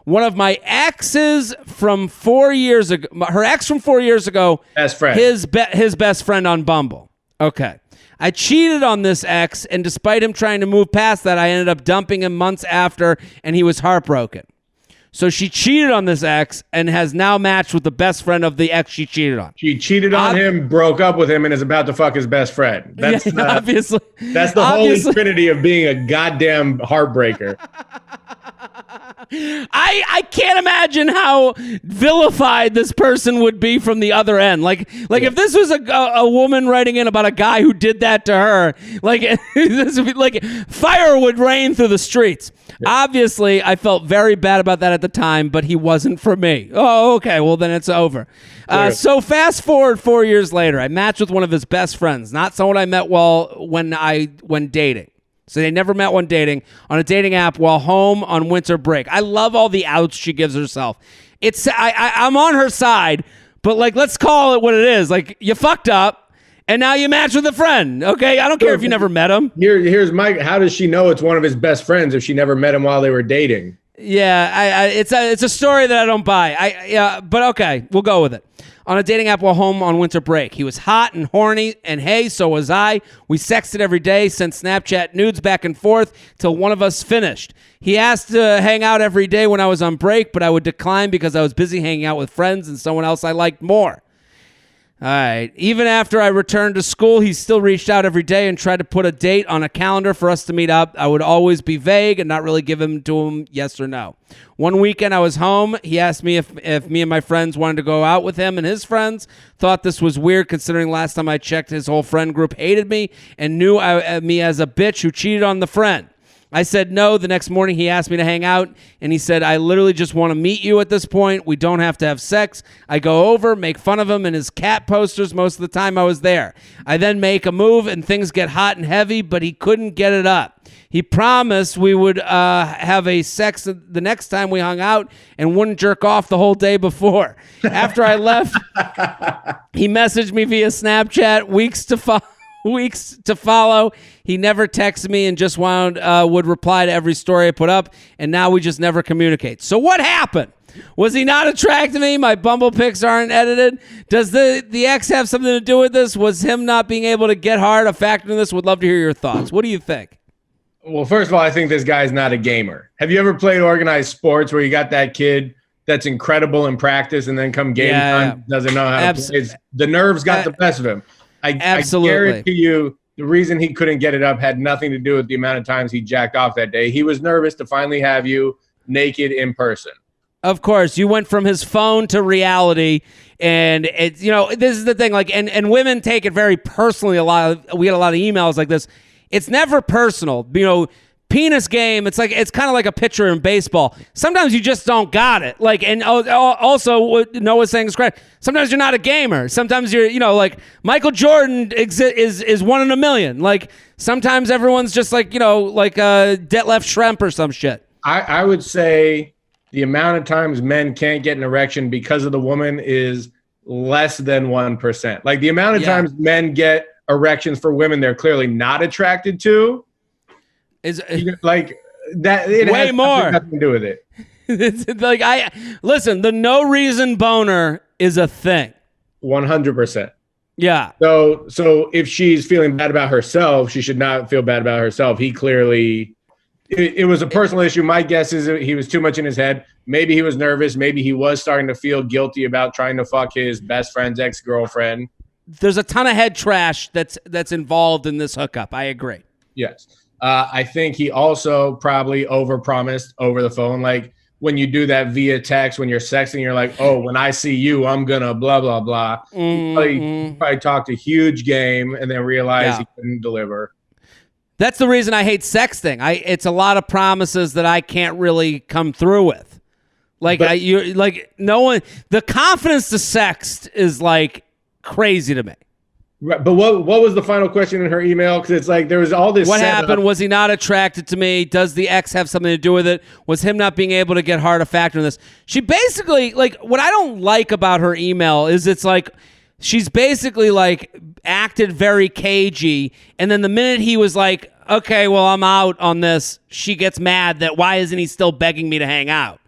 One of my exes from 4 years ago. Her ex from 4 years ago. Best friend. His best friend on Bumble. Okay. I cheated on this ex, and despite him trying to move past that, I ended up dumping him months after, and he was heartbroken. So she cheated on this ex and has now matched with the best friend of the ex she cheated on. She cheated on him, broke up with him, and is about to fuck his best friend. That's obviously. That's the holy trinity of being a goddamn heartbreaker. I can't imagine how vilified this person would be from the other end. Like if this was a woman writing in about a guy who did that to her, like this would be like fire would rain through the streets. Yeah. Obviously, I felt very bad about that at the time, but he wasn't for me. Oh, okay. Well, then it's over. So fast forward 4 years later, I matched with one of his best friends, not someone I met when dating. So they never met when dating, on a dating app while home on winter break. I love all the outs she gives herself. I'm on her side, but like, let's call it what it is. Like, you fucked up. And now you match with a friend, okay? I don't care if you never met him. Here's Mike. How does she know it's one of his best friends if she never met him while they were dating? Yeah, it's a story that I don't buy. But okay, we'll go with it. On a dating app while home on winter break. He was hot and horny, and hey, so was I. We sexted every day, sent Snapchat nudes back and forth till one of us finished. He asked to hang out every day when I was on break, but I would decline because I was busy hanging out with friends and someone else I liked more. All right. Even after I returned to school, he still reached out every day and tried to put a date on a calendar for us to meet up. I would always be vague and not really give him to him yes or no. One weekend I was home. He asked me if me and my friends wanted to go out with him and his friends. Thought this was weird considering last time I checked, his whole friend group hated me and knew me as a bitch who cheated on the friend. I said no. The next morning he asked me to hang out, and he said, I literally just want to meet you at this point. We don't have to have sex. I go over, make fun of him and his cat posters most of the time I was there. I then make a move, and things get hot and heavy, but he couldn't get it up. He promised we would have a sex the next time we hung out and wouldn't jerk off the whole day before. After I left, he messaged me via Snapchat weeks to follow. He never texted me and just would reply to every story I put up, and now we just never communicate. So what happened? Was he not attracted to me? My Bumble pics aren't edited. Does the ex have something to do with this? Was him not being able to get hard a factor in this? Would love to hear your thoughts. What do you think? Well, first of all, I think this guy's not a gamer. Have you ever played organized sports where you got that kid that's incredible in practice and then come game time doesn't know how to play? The nerves got the best of him. I guarantee you the reason he couldn't get it up had nothing to do with the amount of times he jacked off that day. He was nervous to finally have you naked in person. Of course, you went from his phone to reality, and it's, this is the thing. Like, and women take it very personally. We get a lot of emails like this. It's never personal. Penis game. It's kind of like a pitcher in baseball. Sometimes you just don't got it. Like, and also what Noah's saying is correct. Sometimes you're not a gamer. Sometimes you're, like Michael Jordan is one in a million. Like sometimes everyone's just like Detlef Schrempf or some shit. I would say the amount of times men can't get an erection because of the woman is less than 1%. Like the amount of times men get erections for women they're clearly not attracted to is like that. It way has more nothing to do with it. It's like listen, the no reason boner is a thing. 100%. Yeah. So if she's feeling bad about herself, she should not feel bad about herself. He clearly. It was a personal issue. My guess is he was too much in his head. Maybe he was nervous. Maybe he was starting to feel guilty about trying to fuck his best friend's ex-girlfriend. There's a ton of head trash that's involved in this hookup. I agree. Yes. I think he also probably overpromised over the phone. Like when you do that via text, when you're sexting, you're like, oh, when I see you, I'm going to blah, blah, blah. He probably talked a huge game and then realized he couldn't deliver. That's the reason I hate sexting. It's a lot of promises that I can't really come through with. No one. The confidence to sext is like crazy to me. Right, but what was the final question in her email? Because it's like there was all this. What happened? Was he not attracted to me? Does the ex have something to do with it? Was him not being able to get hard a factor in this? She basically what I don't like about her email is it's like. She's basically acted very cagey, and then the minute he was like, okay, well, I'm out on this, she gets mad that why isn't he still begging me to hang out?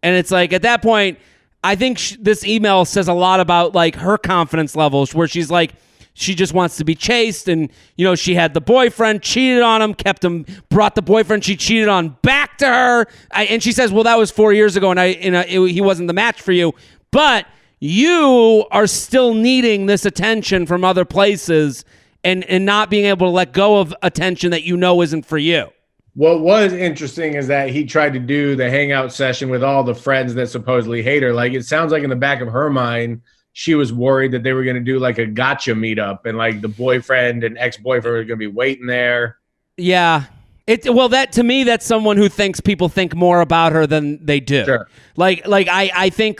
And it's like, at that point, I think this email says a lot about her confidence levels, where she's like, she just wants to be chased, and she had the boyfriend, cheated on him, brought the boyfriend she cheated on back to her, and she says, well, that was 4 years ago, and he wasn't the match for you, but you are still needing this attention from other places and not being able to let go of attention that isn't for you. What was interesting is that he tried to do the hangout session with all the friends that supposedly hate her. Like, it sounds like in the back of her mind, she was worried that they were going to do a gotcha meetup and the boyfriend and ex-boyfriend were going to be waiting there. Yeah. That to me, that's someone who thinks people think more about her than they do. Sure. I think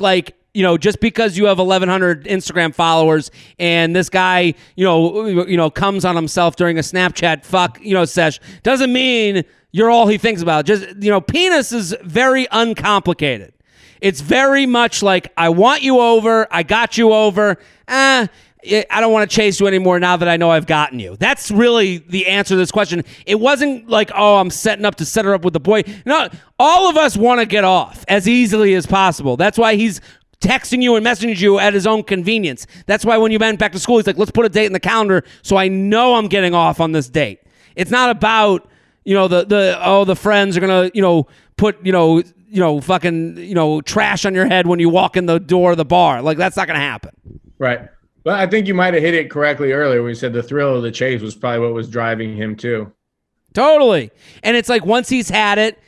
just because you have 1,100 Instagram followers and this guy, comes on himself during a Snapchat sesh doesn't mean you're all he thinks about. Just, penis is very uncomplicated. It's very much like, I want you over. I got you over. I don't want to chase you anymore now that I know I've gotten you. That's really the answer to this question. It wasn't like, oh, I'm setting up to set her up with the boy. No, all of us want to get off as easily as possible. That's why he's texting you and messaging you at his own convenience. That's why when you went back to school, he's like, let's put a date in the calendar so I know I'm getting off on this date. It's not about, the friends are going to, put, fucking, trash on your head when you walk in the door of the bar. That's not going to happen. Right. Well, I think you might have hit it correctly earlier when you said the thrill of the chase was probably what was driving him too. Totally. And it's like once he's had it,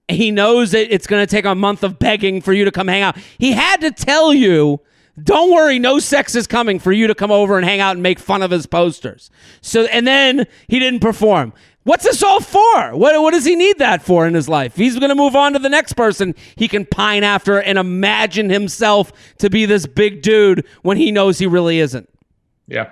he knows that it's going to take a month of begging for you to come hang out. He had to tell you, don't worry, no sex is coming, for you to come over and hang out and make fun of his posters. And then he didn't perform. What's this all for? What does he need that for in his life? He's going to move on to the next person he can pine after and imagine himself to be this big dude when he knows he really isn't. Yeah.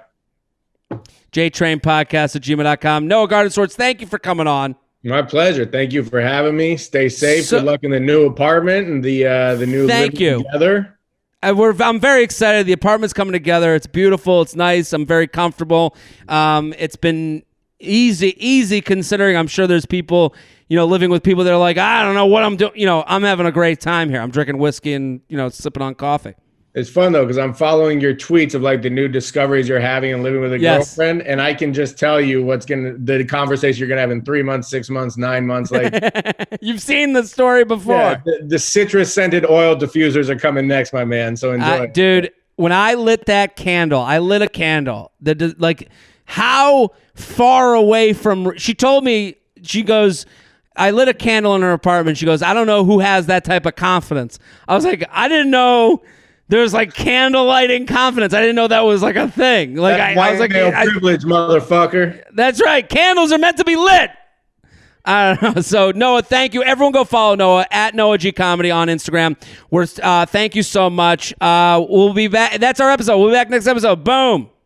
JTrain podcast at gmail.com. Noah Garden Swords, thank you for coming on. My pleasure. Thank you for having me. Stay safe. Good luck in the new apartment and the new living together. I'm very excited. The apartment's coming together. It's beautiful. It's nice. I'm very comfortable. It's been easy considering I'm sure there's people, living with people that are like, I don't know what I'm doing. I'm having a great time here. I'm drinking whiskey and, sipping on coffee. It's fun, though, because I'm following your tweets of the new discoveries you're having and living with a girlfriend. And I can just tell you the conversation you're going to have in 3 months, 6 months, 9 months. You've seen the story before. Yeah, the citrus scented oil diffusers are coming next, my man. So enjoy. Dude, when I lit that candle, I lit a candle. how far away from, she told me, she goes, I lit a candle in her apartment. She goes, I don't know who has that type of confidence. I was like, I didn't know there's like candle lighting confidence. I didn't know that was like a thing. Like I was like, privilege, motherfucker. That's right. Candles are meant to be lit. I don't know. So Noah, thank you. Everyone go follow Noah at Noah G Comedy on Instagram. Thank you so much. We'll be back. That's our episode. We'll be back next episode. Boom.